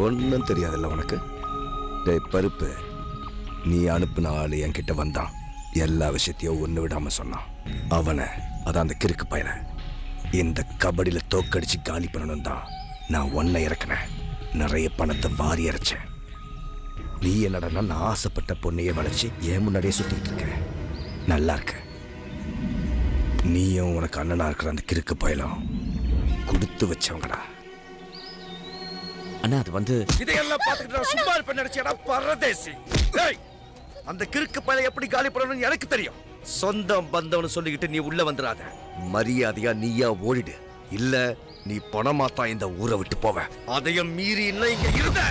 ஒன்னும் தெரியாதுல்ல உனக்கு. டேய் பருப்பு, நீ அனுப்புன ஆளு என்கிட்ட வந்தான். எல்லா விஷயத்தையும் ஒண்ணு விடாம சொன்னான். அவனை, அதான் அந்த கிறுக்கு பையனை, இந்த கபடியில தோக்கடிச்சு காலி பண்ணணும் தான் நான் ஒன்னை இறக்குனேன். நிறைய பணத்தை வாரி இறைச்சேன். நீ என்னடா நான் ஆசைப்பட்ட பொண்ணையே வளைச்சு என் முன்னாடியே சுத்திக்கிட்டு இருக்க. நல்லா இருக்க. நீயும் உனக்கு அண்ணனா இருக்கிற அந்த கிறுக்கு பயலும் கொடுத்து வச்சவங்கடா. அண்ணா, அது வந்து இதையெல்லாம் பார்த்துக்கிட்டு சும்மா இருப்பேன் நினைச்சேடா பரதேசி. அந்த கிறுக்கு பையனை எப்படி காலி பண்ணணும்னு எனக்கு தெரியும். சொந்தம் பந்தம்னு சொல்லிக்கிட்டு நீ உள்ள வந்துடாத. மரியாதையா நீயா ஓடிடு. இல்ல நீ பணமாத்தான் இந்த ஊரை விட்டு போவ. அதையும் மீறி இன்னும் இங்க இருந்த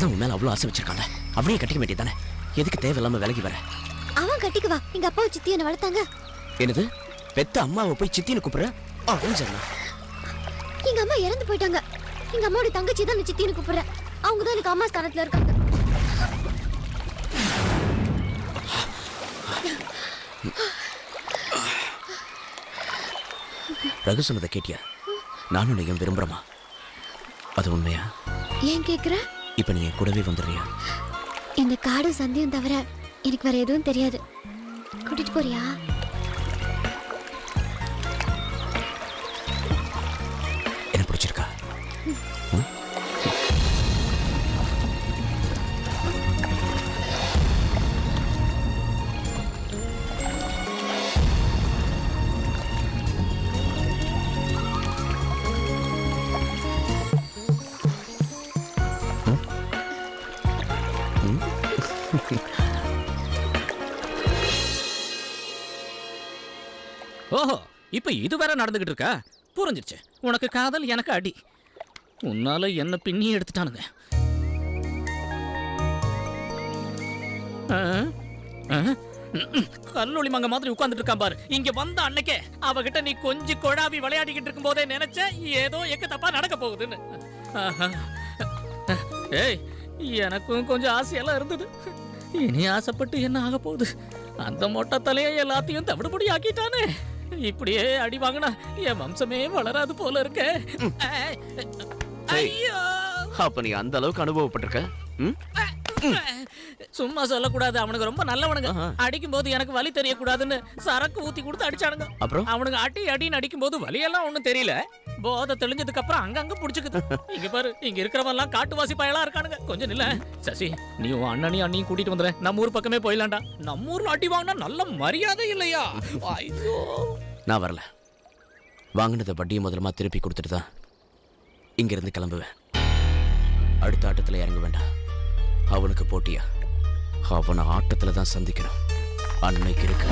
அவதான் உன் மேல அவ்வளவு ஆசை வச்சிருக்காங்க. அவனையே கட்டிக்க வேண்டியதானே? எதுக்கு தேவையில்லாம விலகி வர? அவன் கட்டிக்குவா. எங்க அப்பாவும் சித்தி என்ன வளர்த்தாங்க. என்னது? பெத்த அம்மாவை போய் சித்தின்னு கூப்பிடுற? எங்க அம்மா இறந்து போயிட்டாங்க. எங்க அம்மாவோட தங்கச்சி தான் சித்தின்னு கூப்பிடுறேன். அவங்க தான் எனக்கு அம்மா ஸ்தானத்துல இருக்காங்க. ரகு சொன்னதை கேட்டியா? நானும் நீ விரும்புறமா? அது உண்மையா? ஏன் கேக்குற? இப்ப நீ கூடவே வந்துடுறியா? இந்த காடும் சந்தியும் தவிர எனக்கு வேற எதுவும் தெரியாது. கூட்டிட்டு போறியா? என்ன பிடிச்சிருக்கா? ஓஹோ, இப்ப இது வேற நடந்துகிட்டு இருக்கா? புரிஞ்சிருச்சு. உனக்கு காதல், எனக்கு அடி. உன்னால என்ன பின்னி எடுத்துட்டானுங்க. கல்லூலி மங்க மாதிரி உட்கார்ந்துட்டு இருக்கான் பாரு. இங்க வந்த அன்னைக்கே அவகிட்ட நீ கொஞ்சம் கொழாவி விளையாடிக்கிட்டு இருக்கும் போதே நினைச்ச ஏதோ எக்க தப்பா நடக்க போகுதுன்னு. ஏய், எனக்கும் கொஞ்சம் ஆசையெல்லாம் இருந்தது. இனி ஆசைப்பட்டு என்ன ஆக போகுது? அந்த மொட்டை தலையை எல்லாத்தையும் தவிடுபடி ஆக்கிட்டானே. இப்படியே அடி வாங்கினா என் வம்சமே வளராது போல இருக்க. ஐயோ, அப்ப நீ அந்த அளவுக்கு அனுபவப்பட்டிருக்க? சும்மா சொல்லக்கூடாது. அவனுக்கு ரொம்ப நல்லவனுங்க. அடிக்கும் போது எனக்கு வலி தெரியக்கூடாதுன்னு சரக்கு ஊத்தி கொடுத்து அடிச்சானுங்க. அப்புறம் அவனுங்க அடின்னு அடிக்கும் போது வலியெல்லாம் ஒண்ணும் தெரியல. போதை தெளிஞ்சதுக்கு அப்புறம் அங்கங்க புடிச்சுக்குது. இங்க பாரு, இங்க இருக்கிறவன் எல்லாம் காட்டுவாசி பயலா இருக்கானுங்க. கொஞ்சம் நில்ல சசி, நீ உன் அண்ணனையும் கூட்டிட்டு வந்துற. நம்ம ஊர் பக்கமே போயிடலாம்டா. நம்ம ஊர்ல அடி வாங்கினா நல்ல மரியாதை இல்லையா? ஐயோ, நான் வரல. வாங்கினதை வட்டியை முதலமா திருப்பி கொடுத்துட்டு தான் இங்க இருந்து கிளம்புவேன். அடுத்த ஆட்டத்துல இறங்க வேண்டாம். அவனுக்கு போட்டியா? அவனை ஆட்டத்துல தான் சந்திக்கணும். அன்னைக்கு இருக்கு.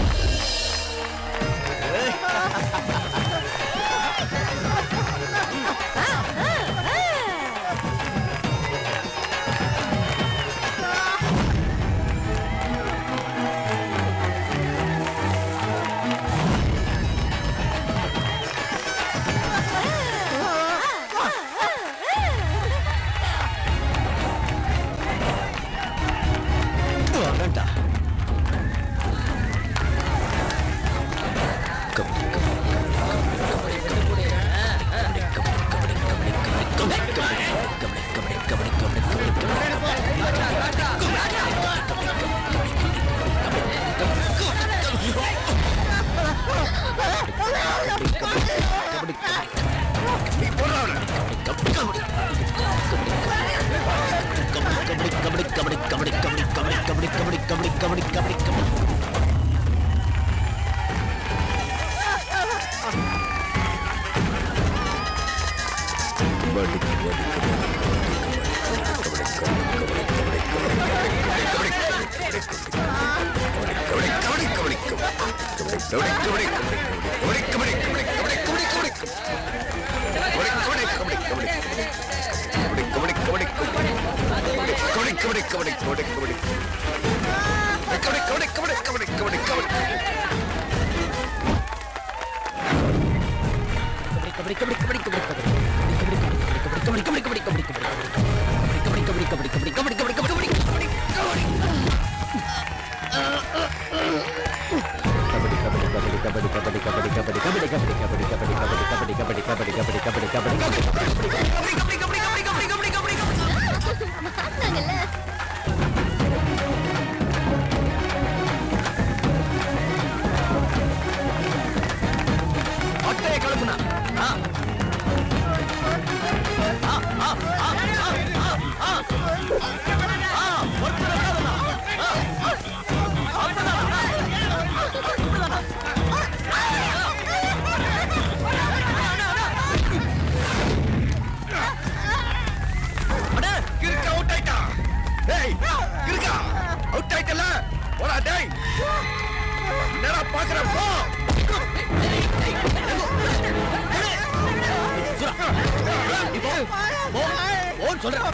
போன்னு சொல்றேன்.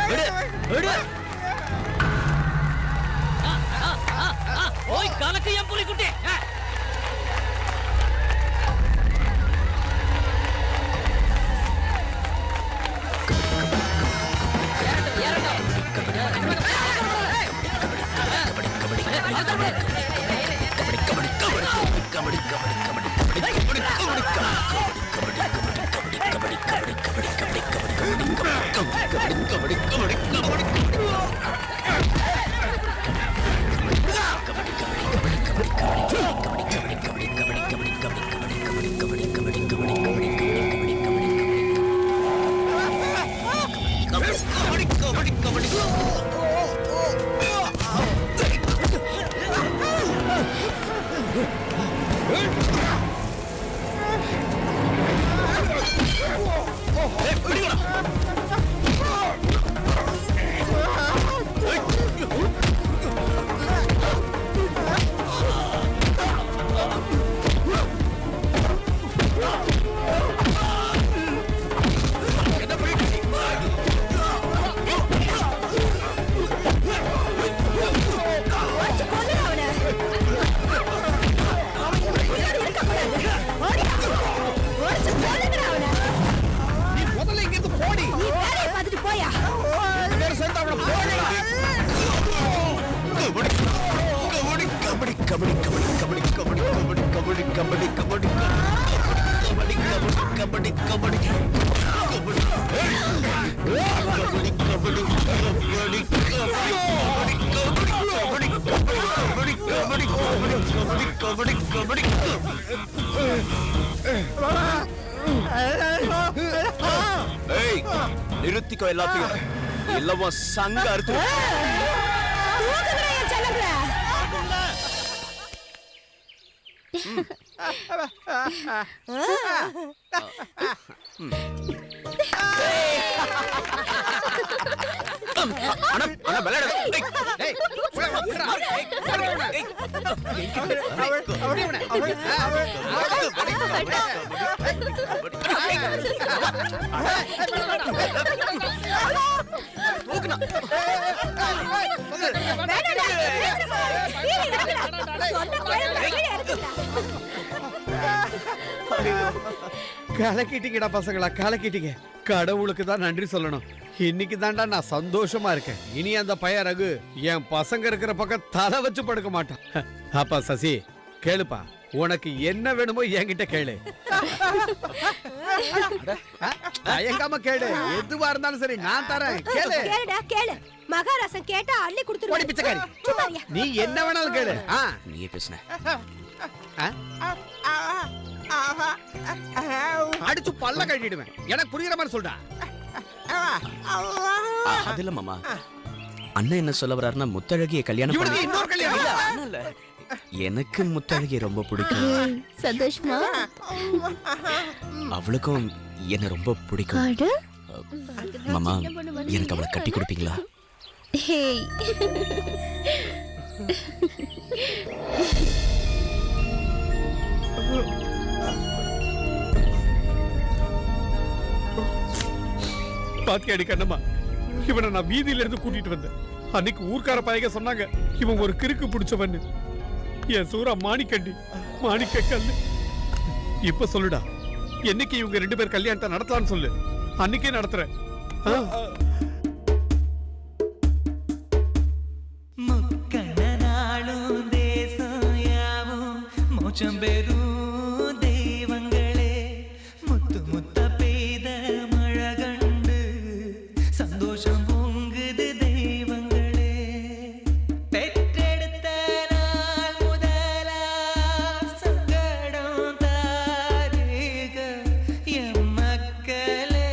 விடு, விடு. ஓய் கலக்கு என் புலிக்குட்டி. நிறுத்திக்கோ எல்லாத்தையும். எல்லாமே சங்க அறுத்து கலக்கிட்டீங்கடா பசங்களா, கலக்கிட்டீங்க. கடவுளுக்கு தான் நன்றி சொல்லணும். இன்னைக்கு தான்டா நான் சந்தோஷமா இருக்கேன். இனி அந்த பைய ரகு என் பசங்க இருக்கிற பக்கம் தலை வச்சு படுக்க மாட்டான். அப்பா சசி கேளுப்பா, உனக்கு என்ன வேணுமோ என்கிட்ட கேளு. தயங்காம கேளு, எதுவா இருந்தாலும் சரி நான் தரேன். கேளு கேளு. மகாராசன் கேட்டா அள்ளி ஓடி பிச்சைக்காரி. கொடுத்துருவாங்க. நீ என்ன வேணாலும் கேளு. நீயே பேசுன. அடிச்சு பல்ல கட்டிடுவேன். எனக்கு புரியுற மாதிரி சொல்றா. அது இல்ல மாமா, அண்ணன் என்ன சொல்ல வர்றாருன்னா முத்தழகிய கல்யாணம் இவனுக்கு பண்ணி- இன்னொரு கல்யாணம் இல்ல. அண்ணன் இல்ல. எனக்கு முத்தழகிய ரொம்ப பிடிக்கும். சந்தோஷமா? அவளுக்கும் என்ன ரொம்ப பிடிக்கும். மாமா, எனக்கு அவளை கட்டி கொடுப்பீங்களா? ஹேய், பாத்தியாடி கண்ணம்மா, இவனை நான் வீதியில இருந்து கூட்டிட்டு வந்தேன். அன்னைக்கு ஊர்க்கார பையங்க சொன்னாங்க இவன் ஒரு கிறுக்கு பிடிச்சவன்னு. என் சூரா மாணிக்கண்டி, மாணிக்க கல்லு. இப்ப சொல்லுடா, என்னைக்கு இவங்க 2 பேர் கல்யாணத்தை நடத்தலாம்னு சொல்லு, அன்னைக்கே நடத்துறேன். முக்கணனாலும் தேசம் யாவும் மோட்சம் பெறும் தெய்வங்களே. முத்து முத்த பெய்த மழை கண்டு சந்தோஷம் பொங்குது தெய்வங்களே. பெற்றெடுத்த நாள் முதலா சங்கடம் தாரீக எம் மக்களே,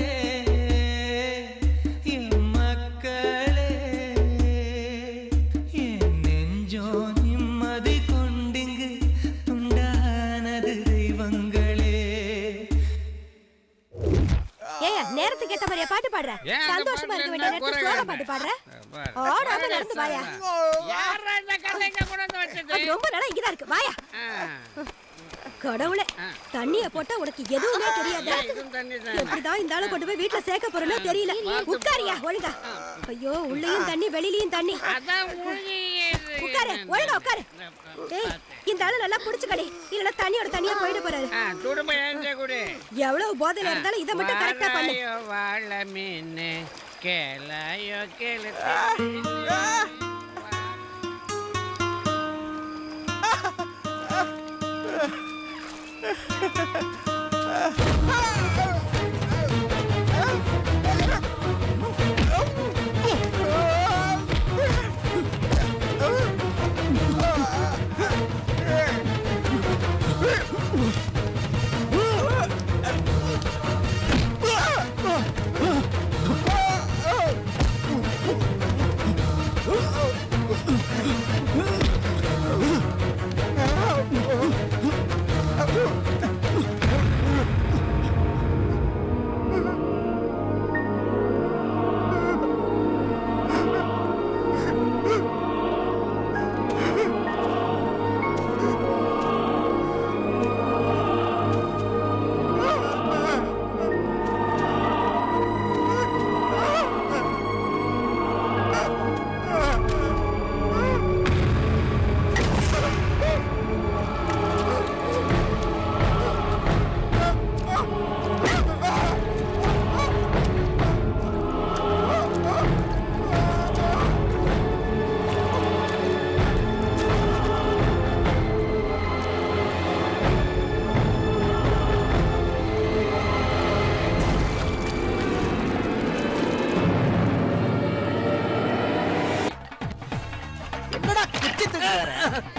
எம் மக்களே. என் நெஞ்சோ நிம்மதி கொண்டிங்கு துண்டானது தெய்வங்களே. ஏய், நேரத்துக்கு ஏத்த மாதிரியா பாட்டு பாடுற? ஏன் அந்த சந்தோஷமா இருக்க பாட்டுல வேண்டிய என்ன நேரத்துல சோக குறை பாட்டு பாடுற? பாரு. ஓடாம நடந்து வாயா. யாரா இந்த கல்லை இங்க கொண்டு வந்து வச்சது? அது ரொம்ப நாளா இங்கதான் இருக்கு. வாயா. கடவுளே, தண்ணிய போட்டா உனக்கு எதுவுமே தெரியாதா? எப்படிதான் இந்த ஆளை கொண்டு போய் வீட்டுல சேர்க்க போறேனோ தெரியல. உட்காரியா ஒழுங்கா. ஐயோ, உள்ளேயும் தண்ணி வெளியிலயும் தண்ணி. உட்காரு, ஒழுங்கா உட்காரு. ஏய், இந்த ஆளு நல்லா புடிச்சுக்கடி, இல்லன்னா தண்ணியோட தண்ணியா போயிட போறாரு. எவ்வளவு போதையில இருந்தாலும் இதை மட்டும் கரெக்டா பண்ணு.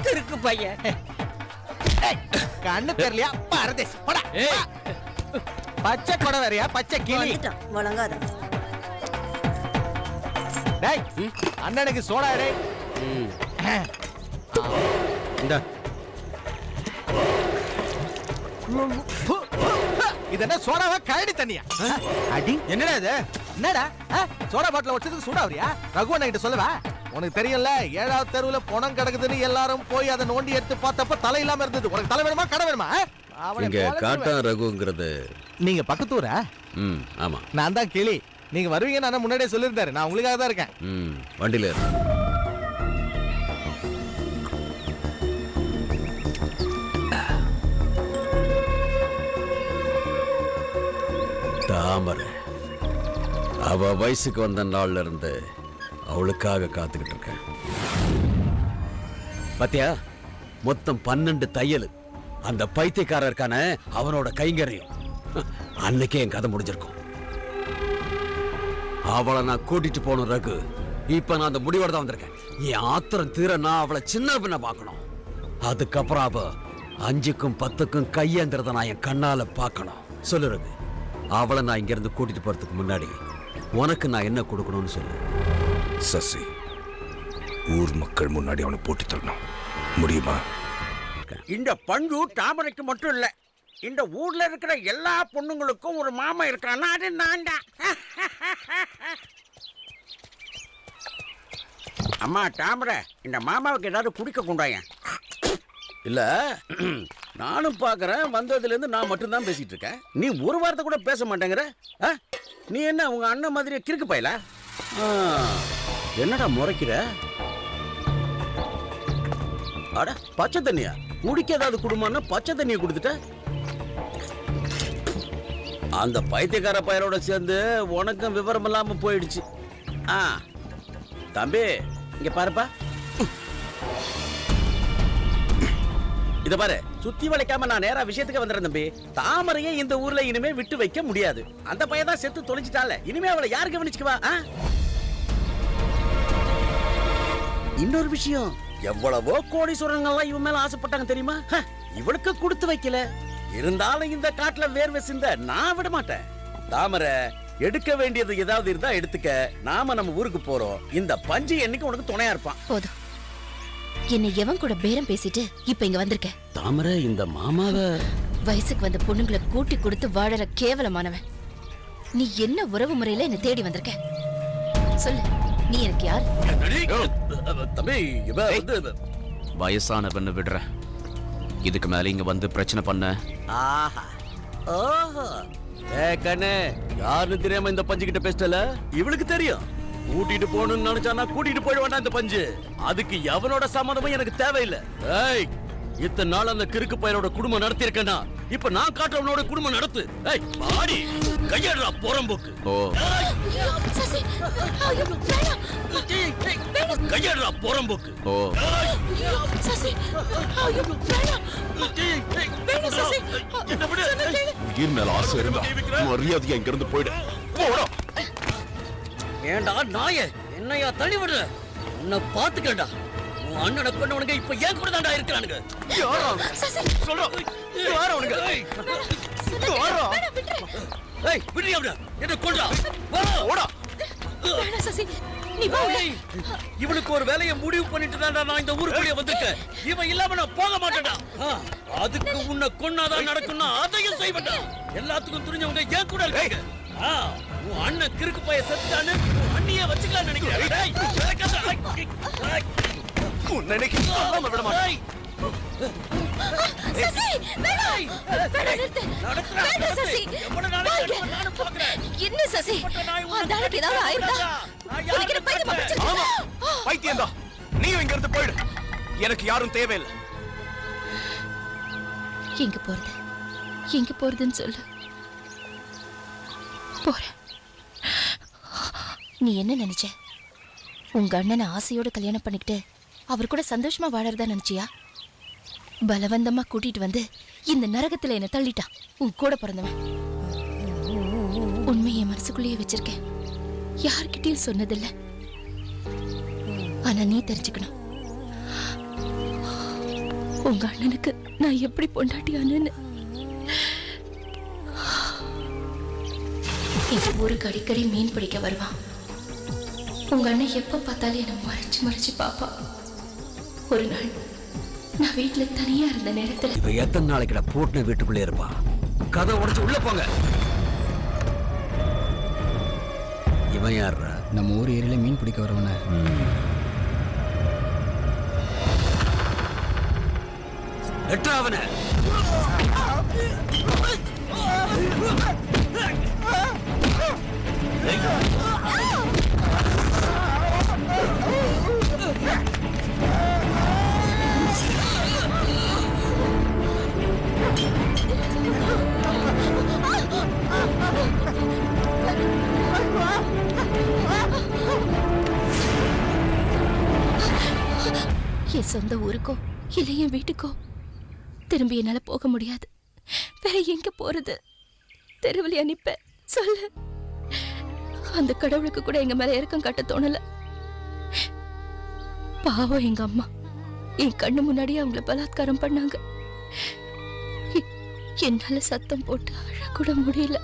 திருக்கு பையன் கண்ணு தெரியலையா? பரதேசி போடா. பச்சை கொடை வேறையா? பச்சை கிளி வழங்காத. டேய், அண்ணனுக்கு சோடா டேய். இந்த இது என்ன சோடாவா கரடி தண்ணியா? அடி என்னடா இது? என்னடா சோடா பாட்டில வச்சதுக்கு சூடாவறியா? ரகு அண்ணன் கிட்ட சொல்லவா? உனக்கு தெரியல, 7வது தெருவுல பணம் கிடக்குதுன்னு எல்லாரும் போய் அதை நோண்டி எடுத்து பார்த்தப்ப தலை இல்லாம இருந்தது. உனக்கு தலை வேணுமா கடை வேணுமா? இங்க காட்டா ரகுங்கிறது நீங்க பக்கத்தூரா? ஆமா. நான் தான் கிளி. நீங்க வருவீங்கன்னு நான் முன்னாடியே சொல்லியிருந்தாரு. நான் உங்களுக்காக தான் இருக்கேன். வண்டியில தாமரை அவ வயசுக்கு வந்த நாள்ல இருந்து அவளுக்காக காத்துக்கிட்டு இருக்கேன். பாத்தியா, மொத்தம் 12 தையல். அந்த பைத்தியக்காரர் இருக்கான, அவனோட கைங்கரியம். அன்னைக்கே என் கதை முடிஞ்சிருக்கும். அவளை நான் கூட்டிட்டு போன ரகு. இப்ப நான் அந்த முடிவோட தான் வந்திருக்கேன். என் ஆத்திரம் தீர நான் அவளை சின்ன பின்ன பார்க்கணும். அதுக்கப்புறம் அவ 5க்கும் 10க்கும் கையேந்திரத நான் என் கண்ணால பார்க்கணும். சொல்லு ரகு, அவளை நான் இங்க இருந்து கூட்டிட்டு போறதுக்கு முன்னாடி உனக்கு நான் என்ன கொடுக்கணும்னு சொல்லு. சசி, ஊர் மக்கள் முன்னாடி அவனை போட்டு தரணும். முடியுமா? இந்த பஞ்சு தாமரைக்கு மட்டும் இல்ல, இந்த ஊர்ல இருக்கிற எல்லா பொண்ணுங்களுக்கும் ஒரு மாமா இருக்கானா, அது நான் தான். அம்மா தாமரை, இந்த மாமாவுக்கு ஏதாவது குடிக்க கொண்டாயன். இல்ல, நானும் பாக்குறேன். வந்ததுல இருந்து நான் மட்டும் தான் பேசிட்டு இருக்கேன். நீ ஒரு வார்த்தை கூட பேச மாட்டேங்கிற. நீ என்ன உங்க அண்ணன் மாதிரியே கிறுக்கு பையல? என்னடா முறைக்கிற? அட, பச்சை தண்ணியா? குடிக்க ஏதாவது குடும்பம்னா பச்சை தண்ணியை கொடுத்துட்ட. அந்த பைத்தியக்கார பையனோட சேர்ந்து உனக்கும் விவரம் இல்லாம போயிடுச்சு. தம்பி, இங்க பாருப்பா. இத பாரு, சுத்தி வளைக்காம நான் நேரா விஷயத்துக்கு வந்துடுறேன் தம்பி. தாமரையை இந்த ஊர்ல இனிமே விட்டு வைக்க முடியாது. அந்த பையன் தான் செத்து தொலைச்சிட்டால, இனிமே அவளை யாரு கவனிச்சுக்குவா? இன்னொரு விஷயம், எவ்வளவோ கோடீஸ்வரங்கள்லாம் இவன் மேல ஆசைப்பட்டாங்க தெரியுமா? இவளுக்கு கொடுத்து வைக்கல. இருந்தாலும் இந்த காட்டுல வேர்வை சிந்த நான் விட மாட்டேன். தாமரை, எடுக்க வேண்டியது ஏதாவது இருந்தா எடுத்துக்க. நாம நம்ம ஊருக்கு போறோம். இந்த பஞ்சு என்னைக்கு உனக்கு துணையா இருப்பான். போதும், என்னை எவன் கூட பேரம் பேசிட்டு இப்ப இங்க வந்திருக்க? தாமரை, இந்த மாமாவை வயசுக்கு வந்த பொண்ணுங்களை கூட்டி கொடுத்து வாழற கேவலமானவன் நீ. என்ன உறவு முறையில என்ன தேடி வந்திருக்க? சொல்லு, நீ எனக்கு யார்? தம்பி, வயசான பெண்ணு விடுற. இதுக்கு மேல இங்க வந்து பிரச்சனை பண்ண ஆஹா ஓஹோ கண்ணே யாருன்னு தெரியாம இந்த பஞ்சு கிட்ட பேசல இவளுக்கு தெரியும் கூட்டிட்டு போகணும்னு நினைச்சானா கூட்டிட்டு போயிட வேண்டாம் இந்த பஞ்சு அதுக்கு எவனோட சம்மதமும் எனக்கு தேவையில்லை ஏய் இத்தனை நாள் அந்த கிறுக்கு பையனோட குடும்பம் நடத்தி இருக்கேன்னா இப்ப நான் காட்டுறவனோட குடும்பம் நடத்து ஏய் பாடி கையடுறா போறம்போக்கு ஓ கையடுறா போறம்போக்கு ஓ உயிர் மேல ஆசை இருந்தா மரியாதையா இங்க இருந்து போயிடு போடா ஏண்டா நாயே என்னையா தள்ளி விடுற உன்னை பாத்துக்கடா உன் அண்ணனை பண்ணவனுங்க இப்ப ஏன் கூட தான்டா இருக்கிறானுங்க ஏய் விடுறியா அவன என்ன கொல்றா ஓடா இவனுக்கு ஒரு வேலையை முடிவு பண்ணிட்டு தான் நான் இந்த ஊருக்குள்ளே வந்திருக்கேன் இவன் இல்லாம நான் போக மாட்டேன்டா அதுக்கு உன்னை கொன்னாதான் நடக்கும்னா அதையும் செய்வேன்டா எல்லாத்துக்கும் தெரிஞ்சவங்க ஏன் கூட இருக்காங்க உன் அண்ணன் கிறுக்கு பைய செத்துட்டான்னு உன் அண்ணியே வச்சுக்கலாம் நினைக்கிறேன் விட மாட்டேன் என்ன சசி அந்த ஆளுக்கு ஏதாவது ஆயிருந்தா உனக்கு என்ன பைத்தியம் பிடிச்சிருக்கா? பைத்தியம் தான் நீயும் இங்க இருந்து போயிடு எனக்கு யாரும் தேவையில்லை எங்க போறதுன்னு சொல்லு போறேன் நீ என்ன நினைச்ச உங்க அண்ணனை ஆசையோட கல்யாணம் பண்ணிக்கிட்டு அவர் கூட சந்தோஷமா வாழறதா நினைச்சியா பலவந்தமா கூட்டிட்டு வந்து இந்த நரகத்துல என்ன தள்ளிட்டான் உன் கூட பிறந்தவன் உண்மையை மனசுக்குள்ளேயே வச்சிருக்கேன் யார்கிட்டயும் சொன்னதில்ல ஆனா நீ தெரிஞ்சுக்கணும் உங்க அண்ணனுக்கு நான் எப்படி பொண்டாட்டியானேன்னு இந்த ஊருக்கு அடிக்கடி மீன் பிடிக்க வருவான் உங்க அண்ணன் எப்ப பார்த்தாலும் என்ன மறைச்சு மறைச்சு பாப்பா ஒரு நாள் நான் வீட்டுல தனியா இருந்த நேரத்துல இப்ப எத்தனை நாளைக்கு பூட்டின வீட்டுக்குள்ளே இருப்பா கதை உடைச்சு உள்ள போங்க இவன் யாரா நம்ம ஊர் ஏரியில மீன் பிடிக்க வரவன எட்டாவன என் சொந்த ஊருக்கோ இல்லை என் வீட்டுக்கோ திரும்பி என்னால போக முடியாது வேற எங்க போறது தெருவில் அனுப்ப சொல்லு அந்த கடவுளுக்கு கூட எங்க மேல இறக்கம் காட்ட தோணல பாவம் எங்க அம்மா என் கண்ணு முன்னாடியே அவங்கள பலாத்காரம் பண்ணாங்க என்னால சத்தம் போட்டு அழக்கூட முடியல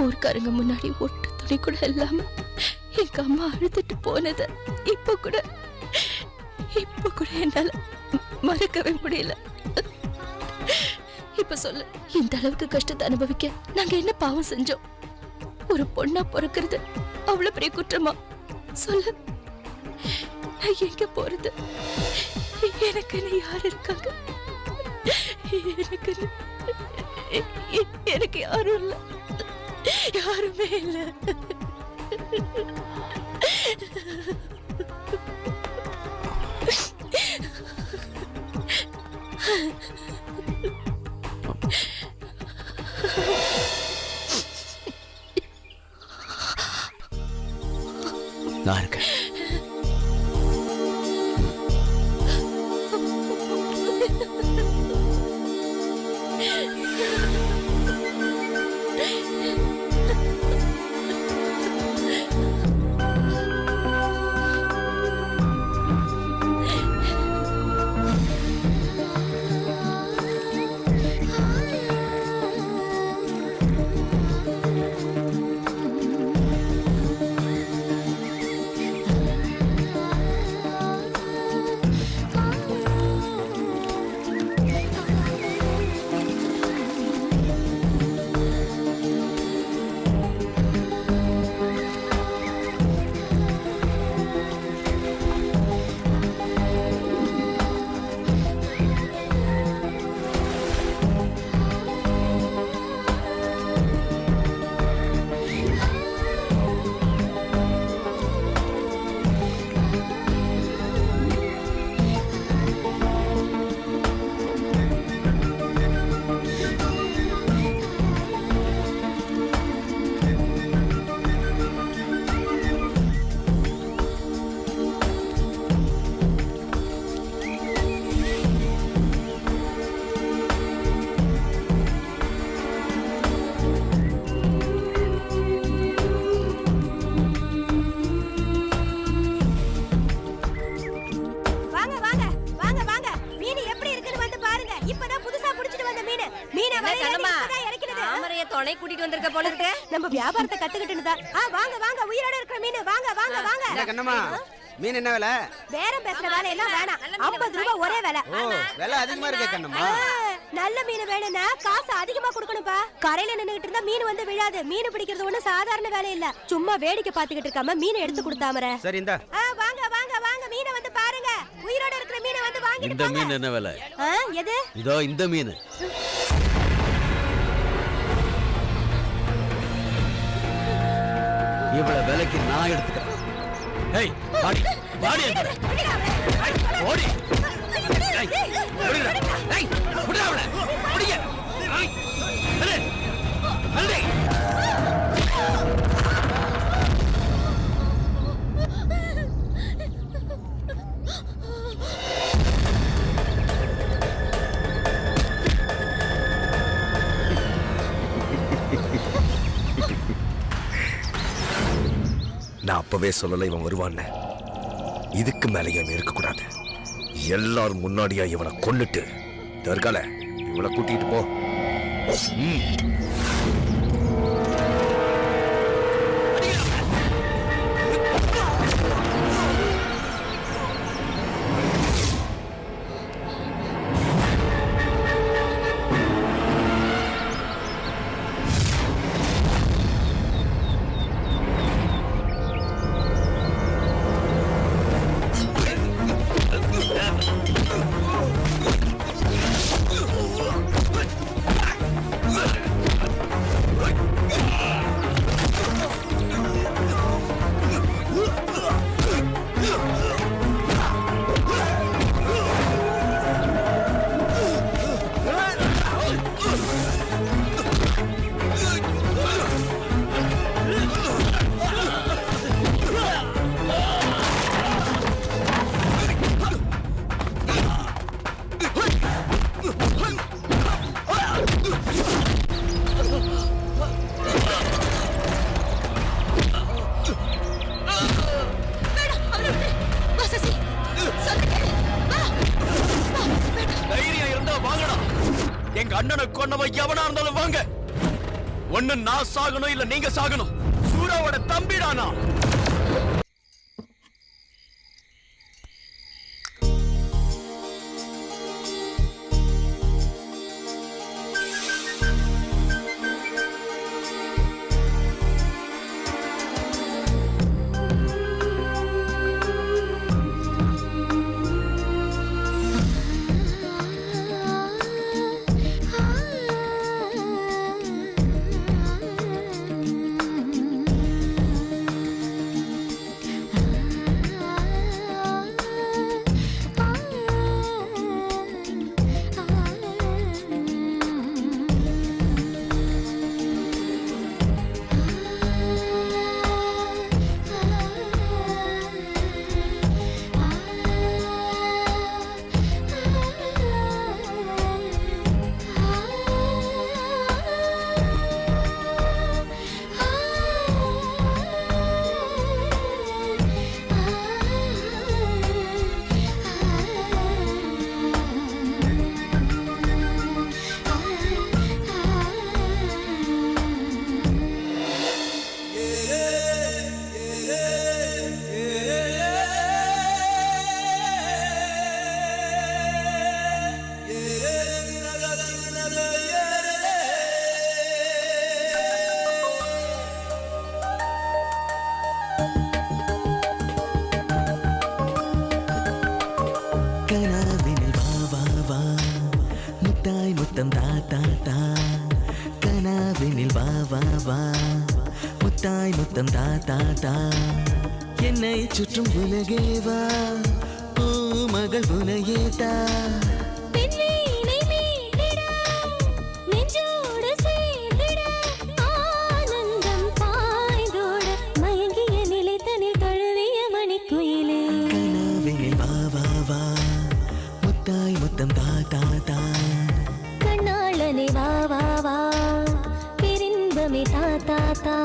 ஊர்க்காரங்க முன்னாடி ஒட்டு துணி கூட இல்லாம எங்க அம்மா அழுதுட்டு போனது இப்ப கூட என்னால மறக்கவே முடியல இப்ப சொல்லு இந்த அளவுக்கு கஷ்டத்தை அனுபவிக்க நாங்க என்ன பாவம் செஞ்சோம் ஒரு பொண்ணா பிறக்கிறது அவ்வளவு பெரிய குற்றமா சொல்லு நான் எங்க போறது எனக்கு யார் இருக்காங்க எனக்கு யாரும் இல்ல யாருமே இல்ல நான் இருக்கேன் இருக்க போல இருக்கு. நம்ம வியாபாரத்தை கத்துக்கிட்டுன்னு தான். வாங்க வாங்க, உயிரோட இருக்கிற மீன் வாங்க வாங்க வாங்க. கண்ணம்மா மீன் என்ன விலை? பேரம் பேசுற வேலை எல்லாம் வேணாம். 50 ரூபாய் ஒரே விலை. விலை அதிகமா இருக்கே கண்ணம்மா. நல்ல மீன் வேணும்னா காசு அதிகமா கொடுக்கணும்பா. கரையில நின்னுகிட்டு இருந்தா மீன் வந்து விழாது. மீன் பிடிக்கிறது ஒண்ணு சாதாரண வேலை இல்ல. சும்மா வேடிக்கை பாத்துக்கிட்டு இருக்காம மீனை எடுத்து கொடுத்தாமற. சரி இந்தா. வாங்க வாங்க வாங்க, மீனை வந்து பாருங்க. உயிரோட இருக்கிற மீனை வந்து வாங்கிட்டு இந்த போங்க. மீன் என்ன விலை? எது? இதோ இந்த மீன். இவ்வளவு விலைக்கு நான் எடுத்துக்கிறேன். ஏய் வாடி வாடி அந்த ஓடி. ஏய் ஓடிடா. ஏய் ஓடிடா அவளை. ஓடிங்க. ஏய் அடே அடே. நான் அப்பவே சொல்லல இவன் வருவான்னு. இதுக்கு மேலே இவன் இருக்கக்கூடாது. எல்லாரும் முன்னாடியா இவனை கொன்னுட்டு தர்கால இவனை கூட்டிட்டு போ. எங்க அண்ணனை கொன்னவன் எவனா இருந்தாலும் வாங்க. ஒண்ணு நான் சாகணும் இல்ல நீங்க சாகணும். சூராவோட தம்பிடானா. முத்தம் தா தா தா கனாவினில் வா வா வா முத்தாய் முத்தம் தா தா தா என்னை சுற்றும் உலகே வா பூ மகள் உனையே தா முத்தம் தா தா தா கண்ணாளனே வா வா வா பிரின்பமே தா தா தா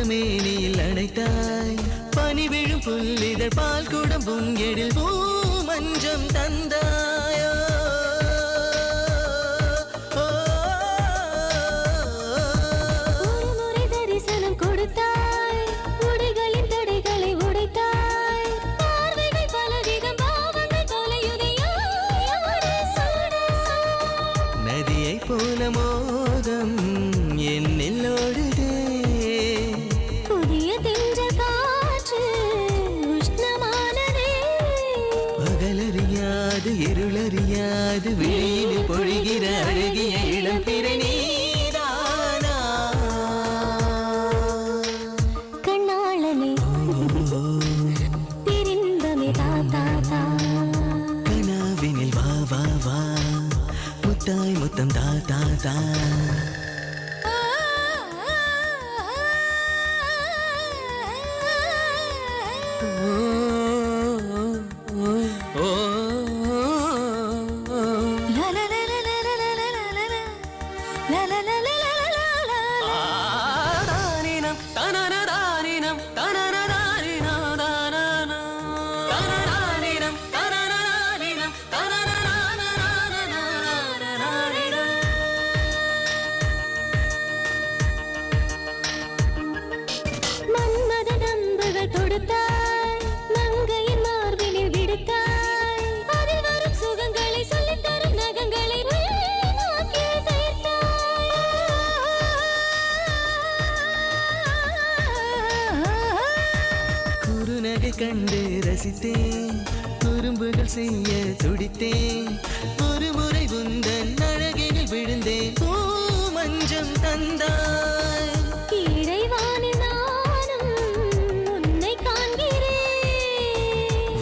மேனியில் அணைத்தாய் பனி விழும் புல்லிதழ் பால் குடம் பொங்கெழில் பூ மஞ்சம் தந்தாயோ ஒரு முறை தரிசனம் கொடுத்தாய் உடைகளின் தடைகளை உடைத்தாய் பார்வைகள் பலவிதம் பாவங்கள் தொலையுதையாய் நதியை போல மோகம் என்னில் ஓடுதே புதிய தென்றல் காற்று உஷ்ணமானதே பகலறியாது இருளறியாது வெளியில் பொழிகிற அழகிய இளம்பிறை நீதானா கண்ணாளனே பிரிந்தமே தா தா தா கனாவினில் வா வா வா முத்தாய் முத்தம் தா தா தா மன்மத நம்புகள் தொடுத்தாய் மங்கையின் மார்பினில் விடுத்தாய் அதில் வரும் சுகங்களை சொல்லித் தரும் நகங்களை நாக்கில் தைத்தாய் குறுநகை கண்டு ரசித்தேன் குறும்புகள் செய்ய துடித்தேன் ஒரு முறை உந்தன் அழகினில் விழுந்தேன் பூ மஞ்சம் தந்தாய் இறைவானில் நானும் உன்னை காண்கிறேன்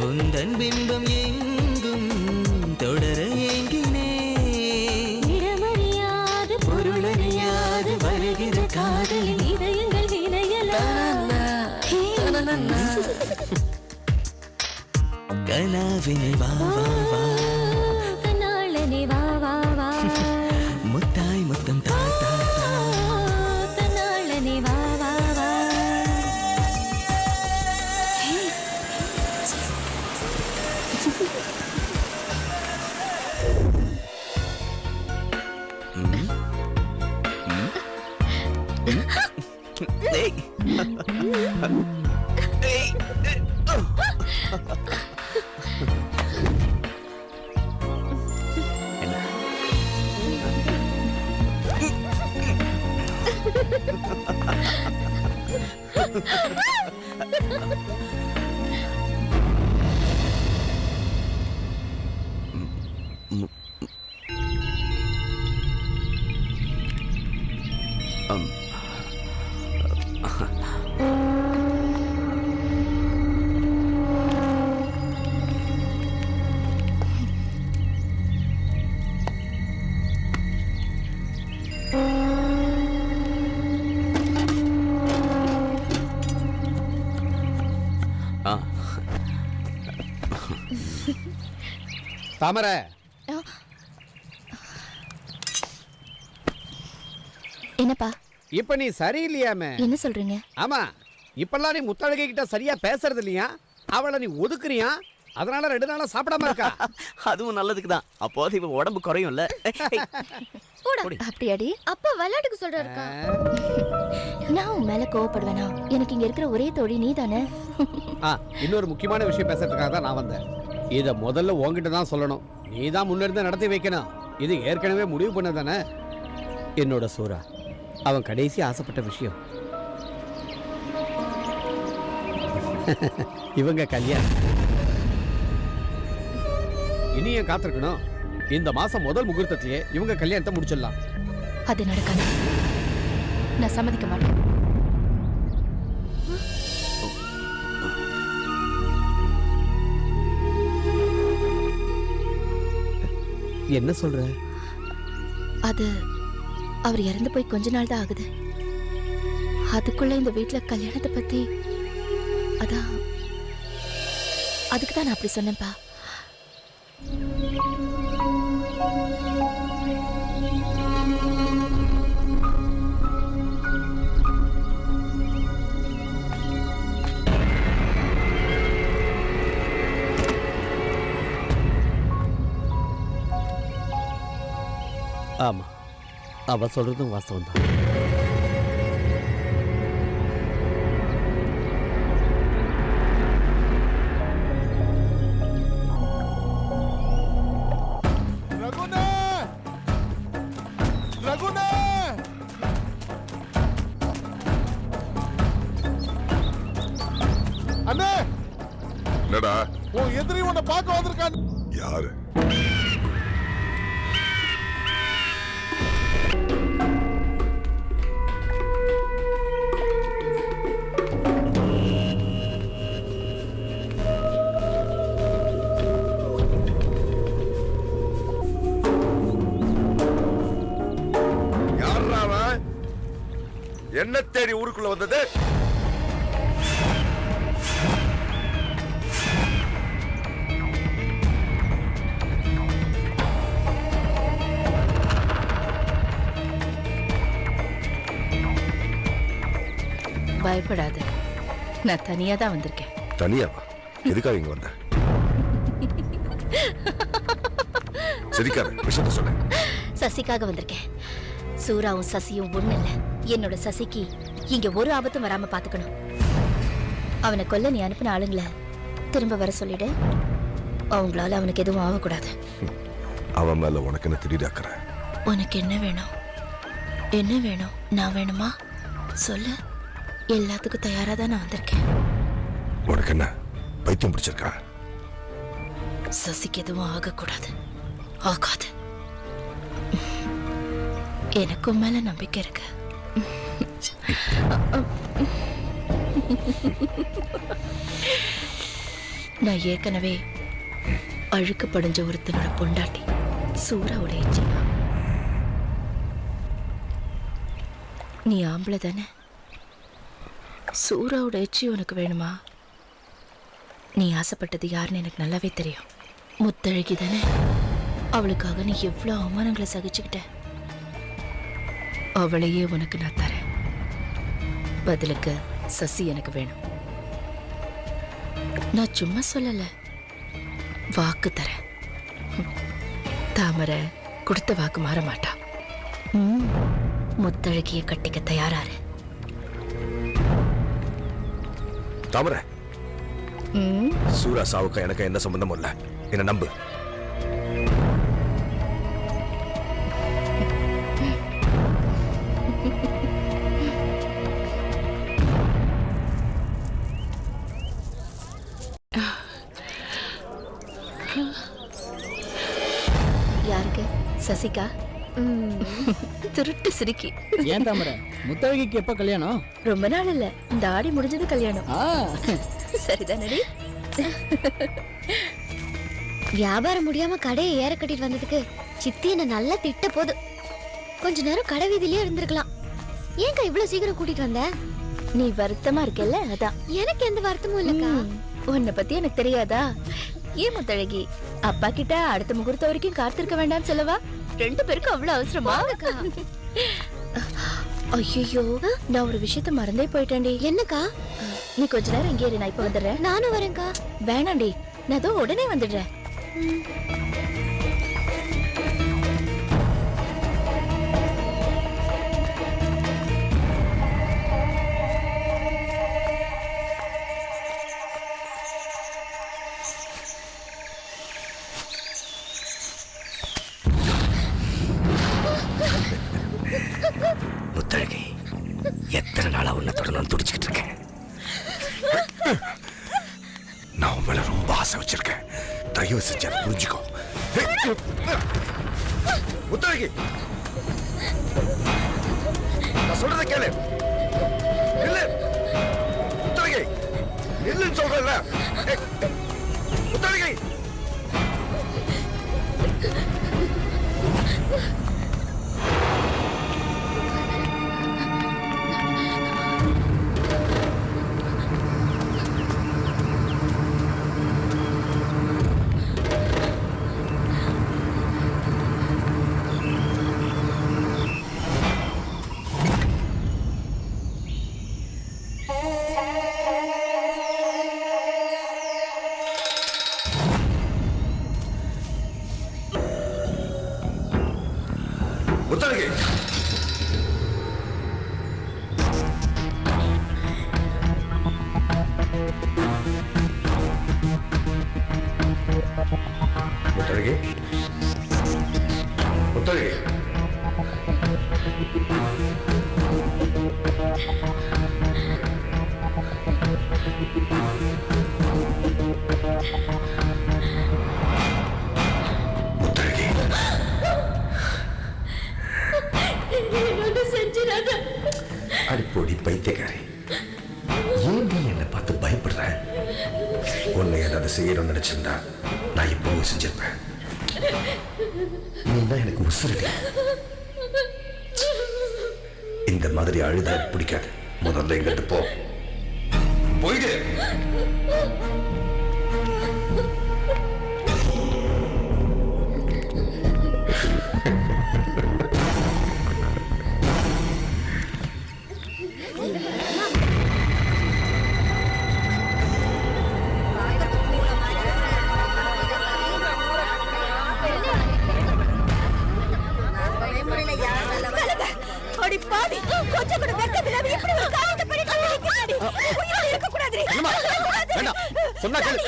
உந்தன் பிம்பம் எங்கும் தொடர ஏங்கினேன் இடமறியாது பொருளறியாது வருகிற காதலின் இதயங்கள் வினையலாம் கனாவினில் வா வா வா கண்ணாளனே வா வா வா முத்தாய் முத்தம் தா தா தா கண்ணாளனே வா வா வா ஏய். ஏய். தாமரை என்னப்பா இப்ப நீ சரியில்லையாமே. என்ன சொல்றீங்க? ஆமா, இப்பெல்லாம் நீ முத்தழகை கிட்ட சரியா பேசுறது இல்லையா? அவளை நீ ஒதுக்குறியா? அதனால 2 நாளா சாப்பிடாம இருக்கா. அதுவும் நல்லதுக்கு தான். அப்போது இவ உடம்பு குறையும்ல. அப்படியாடி? அப்பா விளையாட்டுக்கு சொல்றாருக்கா. நான் உன் மேல கோவப்படுவேனா? எனக்கு இங்க இருக்கிற ஒரே தோழி நீ தானே. இன்னொரு முக்கியமான விஷயம் பேசுறதுக்காக தான் நான் வந்தேன். இத முதல்ல உன்கிட்ட தான் சொல்லணும். நீ தான் முன்னிருந்து நடத்தி வைக்கணும். இது ஏற்கனவே முடிவு பண்ணதானே. என்னோட சூரா அவன் கடைசி ஆசைப்பட்ட விஷயம் இவங்க கல்யாணம். இனிய காத்திருக்கணும். இந்த மாசம் முதல் முகூர்த்தத்திலேயே இவங்க கல்யாணத்தை முடிச்சிடலாம். அது நடக்காது. நான் சம்மதிக்க மாட்டேன். என்ன சொல்ற? அது அவர் இறந்து போய் கொஞ்ச நாள் தான் ஆகுது. அதுக்குள்ள இந்த வீட்டுல கல்யாணத்தை பத்தி அதான் அதுக்கு தான் நான் அப்படி சொன்னேன்ப்பா. ஆமா, அவ சொல்றதும் வாஸ்தவம் தான். ரகுனே ரகுனே அண்ணே, என்னடா? உன் எதிரி உன்னை பார்க்க வந்திருக்கான். யாரு? யாரா அவன்? என்ன தேடி ஊருக்குள்ள வந்தது? பயப்படாத, நான் தனியா தான் வந்திருக்கேன். தனியாவா? எதுக்காக இங்க வந்த? சிரிக்காத, விஷயத்த சொல்ல. சசிக்காக வந்திருக்கேன். சூராவும் சசியும் ஒண்ணு இல்ல. என்னோட சசிக்கு இங்க ஒரு ஆபத்தும் வராம பாத்துக்கணும். அவனை கொல்ல நீ அனுப்பின ஆளுங்களை திரும்ப வர சொல்லிடு. அவங்களால அவனுக்கு எதுவும் ஆகக்கூடாது. அவன் மேல உனக்கு என்ன திடீராக்குற? உனக்கு என்ன வேணும்? என்ன வேணும்? நான் வேணுமா? சொல்லு. எல்லாத்துக்கும் தயாரா தான் நான் வந்திருக்கேன். உனக்கு என்ன பைத்தியம் பிடிச்சிருக்கா? சசிக்கு எதுவும் ஆகக்கூடாது. ஆகாது. எனக்கும் மேல நம்பிக்கை இருக்கு. நான் ஏற்கனவே அழுக்கு படிஞ்ச ஒருத்தனோட பொண்டாட்டி சூறாவோட எச்சினா. நீ ஆம்பளை தானே? சூறாவோட எச்சி உனக்கு வேணுமா? நீ ஆசைப்பட்டது யாருன்னு எனக்கு நல்லாவே தெரியும். முத்தழகி தானே? அவளுக்காக நீ எவ்வளவு அவமானங்களை சகிச்சுக்கிட்ட. அவளையே உனக்கு நான் தரேன். பதிலுக்கு சசி எனக்கு வேணும். நான் சும்மா சொல்லல, வாக்கு தரேன். தாமரை கொடுத்த வாக்கு மாற மாட்டா. முத்தழகிய கட்டிக்க தயாராரு. தாமரை, சூரா சாவுக்கு எனக்கு என்ன சம்பந்தமும் இல்ல. என்ன நம்பு. யாருக்கு? சசிகா? திருட்டு சிரிக்கி. ஏன் தாமரை, முத்தழகிக்கு எப்ப கல்யாணம்? ரொம்ப நாள் இல்ல, இந்த ஆடி முடிஞ்சது கல்யாணம். சரிதானடி? வியாபாரம் முடியாம கடையை ஏற கட்டிட்டு வந்ததுக்கு சித்தி என்ன நல்லா திட்ட போது. கொஞ்ச நேரம் கடை வீதியிலே இருந்திருக்கலாம். ஏன்க்கா இவ்வளவு சீக்கிரம் கூட்டிட்டு வந்த? நீ வருத்தமா இருக்கல்ல, அதான். எனக்கு எந்த வருத்தமும் இல்லக்கா. உன்னை பத்தி எனக்கு தெரியாதா? ஏன் முத்தழகி, அப்பா கிட்ட அடுத்த முகூர்த்தம் வரைக்கும் காத்திருக்க வேண்டாம்னு சொல்லவா? 2 பேருக்கும் அவ்வளவு அவசரமா? ஐயோ, நான் ஒரு விஷயத்த மறந்தே போயிட்டேன்டி. என்னக்கா? நீ கொஞ்ச நேரம் இங்கே இரு, நான் இப்ப வந்துடுறேன். நானும் வரேன்க்கா. வேணாண்டி, நான் அதோ உடனே வந்துடுறேன். முத்தழகி, எத்தனை நாளா உன்னை தொடர்ந்து துடிச்சுக்கிட்டு இருக்கேன். நான் உன் மேல ரொம்ப ஆசை வச்சிருக்கேன். தயவு செஞ்சு அதை புரிஞ்சுக்கோ. முத்தழகி, நான் சொல்றதை கேளு. இல்ல முத்தழகி, இல்லன்னு சொல்றேன்ல. முத்தழகி, முத்தழகி முத்தழகி முத்தழகி அடிப்பொடி பைத்தியக்காரி, ஏன் நீ என்னை பார்த்து பயப்படுற? உன்னை ஏதாவது செய்யணும்னு நினைச்சிருந்தா நான் இப்போ செஞ்சிருப்பேன். நீ தான் எனக்கு உசுரடி. இந்த மாதிரி அழுதா எனக்கு பிடிக்காது. முதல்ல எங்கிட்டு போ, போயிடு. அடி பாவி, கொஞ்சம் கூட வெட்கமில்லாம இப்படி ஒரு காரியத்தை பண்ணிட்டு இருக்கீங்கடி. உயிரோட இருக்க கூடாதுடி. வேண்டாம், சொன்னா கேளு.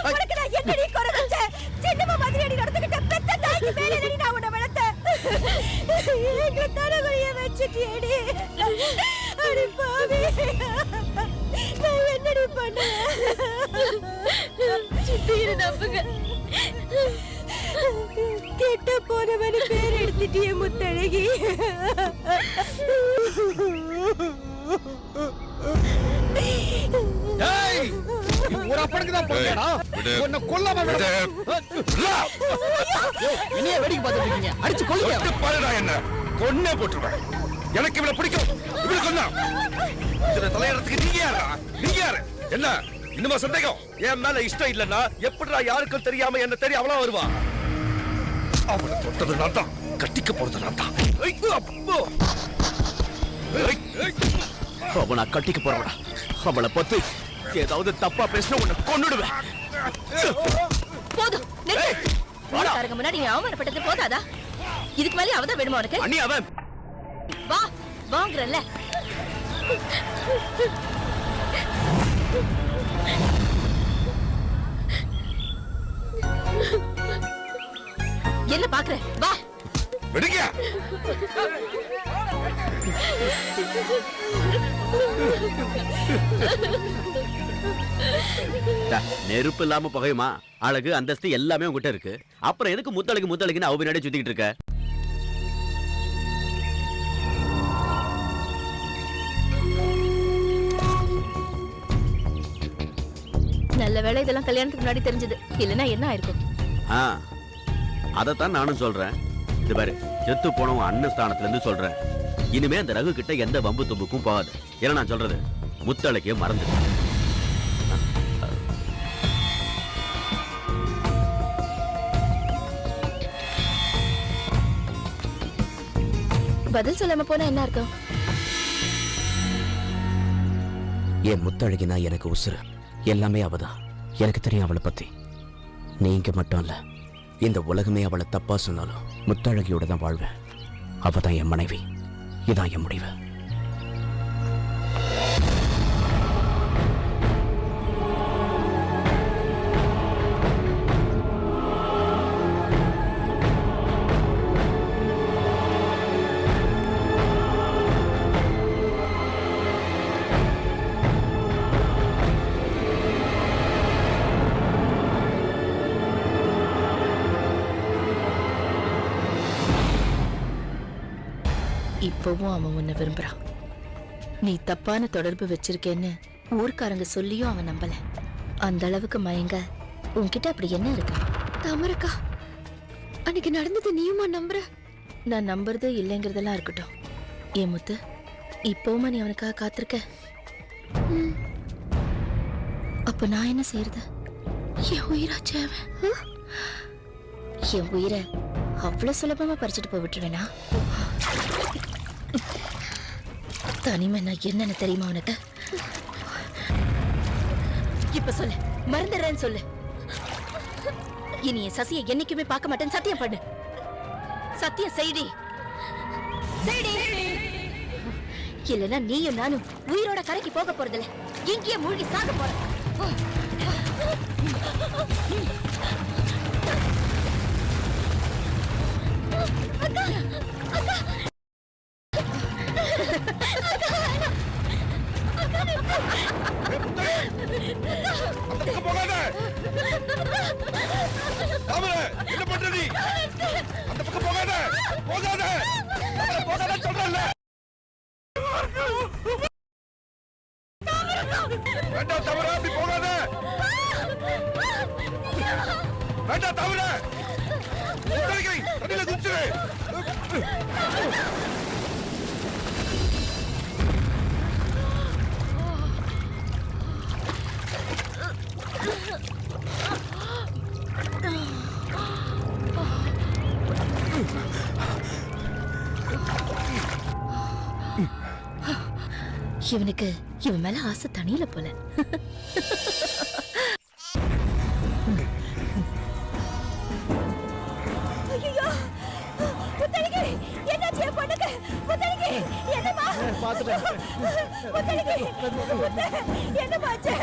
உனக்கு நான் என்னடி குறை வச்சேன்? சின்னம்மா மாதிரி அடி நடந்துக்கிட்ட பெத்த தாய்க்கு மேலே அடி நான் உன்னை வளர்த்தேன். எங்க தலைவலிய வச்சுட்டியடி. அடி பாவி, நான் என்னடி பண்ணேன்? சித்தியை நம்புங்க. கெட்ட போனவனு பேர் எடுத்துட்டிய முத்தழகி. ஒரு அப்பனுக்கு தான் போறேடா. உன்னை கொல்லாம விட. என்னைய வேடிக்கை பார்த்துட்டு இருக்கீங்க? அடிச்சு கொல்லுங்க. பாருடா, என்ன கொன்னே போட்டுருவேன். எனக்கு இவளை பிடிக்கும். இவளை கொன்னா இதுல தலையிடறதுக்கு நீங்க யாரா? நீங்க யாரு? என்ன இன்னுமா சந்தேகம்? என் மேல இஷ்டம் இல்லன்னா எப்படிடா யாருக்கும் தெரியாம என்ன தெரிய அவளா வருவா? அவளை தொட்டது நான் தான், கட்டிக்க போறது நான் தான். அவனை கட்டிக்க போறவடா. அவளை பத்தி ஏதாவது தப்பா பேசினா உன்னை கொன்னுடுவேன். போதும், நிறுத்து. முன்னாடி நீ அவமானப்பட்டது போதாதா? இதுக்கு மேலே அவதான் வேணுமா உனக்கு? அண்ணி அவன் வா வாங்குறல்ல. என்ன பாக்குற? வா விடுங்க. நெருப்பு இல்லாம புகையுமா? அழகு அந்தஸ்து எல்லாமே உங்ககிட்ட இருக்கு. அப்புறம் எதுக்கு முத்தழகு முத்தழகுன்னு அவ பின்னாடி சுத்திக்கிட்டு இருக்க? நல்ல வேளை இதெல்லாம் கல்யாணத்துக்கு முன்னாடி தெரிஞ்சது. இல்லைன்னா என்ன ஆயிருக்கும்? அதத்தான் நானும் சொல்றேன். இது பாரு, செத்து போனவன் அண்ணன் ஸ்தானத்துல இருந்து சொல்றேன். இனிமே அந்த ரகு கிட்ட எந்த வம்பு தும்புக்கும் போகாது. ஏன்னா நான் சொல்றது முத்தழகிய மறந்து. பதில் சொல்லாம போனா என்ன அர்த்தம்? என் முத்தழகினா எனக்கு உசுறு. எல்லாமே அவதான். எனக்கு தெரியும் அவளை பத்தி. நீங்க மட்டும் இல்ல, இந்த உலகமே அவளை தப்பா சொன்னாலும் முத்தழகியோட தான் வாழ்வேன். அவதான் என் மனைவி. இதான் என் முடிவு. இப்பவும் அவன் உன்னை விரும்புறான். நீ தப்பான தொடர்பு வச்சிருக்கேன்னு ஊர்க்காரங்க சொல்லியும் அவன் நம்பல. அந்த அளவுக்கு மயங்க உன்கிட்ட அப்படி என்ன இருக்கு? தாமரக்கா, அன்னைக்கு நடந்தது நீயுமா நம்புற? நான் நம்புறது இல்லைங்கிறதெல்லாம் இருக்கட்டும். ஏன் முத்து, இப்பவுமா நீ அவனுக்காக காத்திருக்க? அப்ப நான் என்ன செய்யறது? என் உயிராச்சே அவன். என் உயிரை அவ்வளவு சுலபமா பறிச்சுட்டு போய் விட்டுருவேனா? தனிமை நான் என்னன்னு தெரியுமா உனக்கு? இப்ப சொல்லு, மறந்துடுறேன்னு சொல்லு. இனி என் சசியை என்னைக்குமே பார்க்க மாட்டேன்னு சத்தியம் பண்ணு. சத்தியம் செய்டி செய்டி. இல்லனா நீயும் நானும் உயிரோட கரைக்கு போக போறதில்ல, இங்கேயே மூழ்கி சாக போறோம். அக்கா அக்கா போகாத தாமரை, என்ன பண்ற நீ? அந்த பக்கம் போகாத போகாத போகாத சொல்றேன்ல. வேண்டாம் தாமரை, அப்படி போகாத. வேண்டாம் தாமரை, தண்ணியில குதிச்சிரு. இவனுக்கு இவன் மேல ஆசை தனியில போல. ஐயோ முத்தழகி, என்னாச்சு என் பொண்ணுக்கு? முத்தழகி, என்னம்மா? முத்தழகி, என்னம்மா ஆச்சு?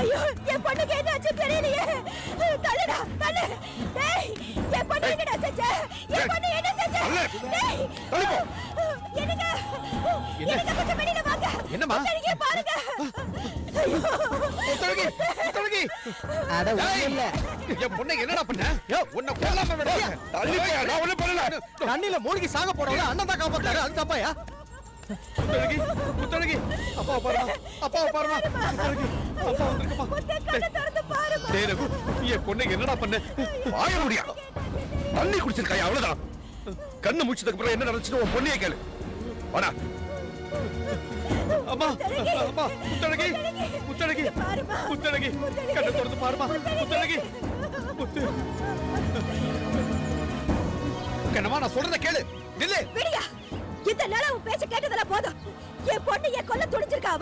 ஐயோ, என் பொண்ணுக்கு என்னாச்சு தெரியலையே. தள்ளுடா, தள்ளு. டேய், என் பொண்ணு என்னடா செஞ்ச? என் பொண்ணு என்ன செஞ்ச? டேய், என்னங்க? என்னங்க, கொஞ்சம் வெளியில வாங்க. என்னம்மா? முத்தழகியை பாருங்க. முத்தழகி, அட இல்ல என் பொண்ணை என்னடா பண்ண? உன்னை கொல்லாம விட தள்ளி போயா, நான் ஒண்ணும் பண்ணல. தண்ணியில மூழ்கி சாக போறவங்க அண்ணன் தான் காப்பாத்தாரு, அது தப்பாயா? முத்தழகி, அப்பா பாருமா, அப்பா பாருமா. முத்தழகி, அப்பா வந்திருக்குமா? முத்தை, கண்ணை திறந்து பாருமா. டேய் ரகு, என் பொண்ணை என்னடா பண்ண? வாய முடியா, தண்ணி குடிச்சிருக்காயா, அவ்வளவுதான். கண்ணு முடிச்சதுக்கு அப்புறம் என்ன நடந்துச்சுன்னு உன் பொண்ணையே கேளு. வாடா. அம்மா, அம்மா, முத்தழகி, முத்தழகி, முத்தழகி, கண்ணை திறந்து பாருமா. முத்தழகி, முத்து. கண்ணம்மா, நான் சொல்றத கேளு. நில்லு. விடியா, இந்த நாளா உன் பேச்ச கேட்டதெல்லாம் போதும். என் பொண்ணு என் கொல்ல துடிச்சிருக்கா.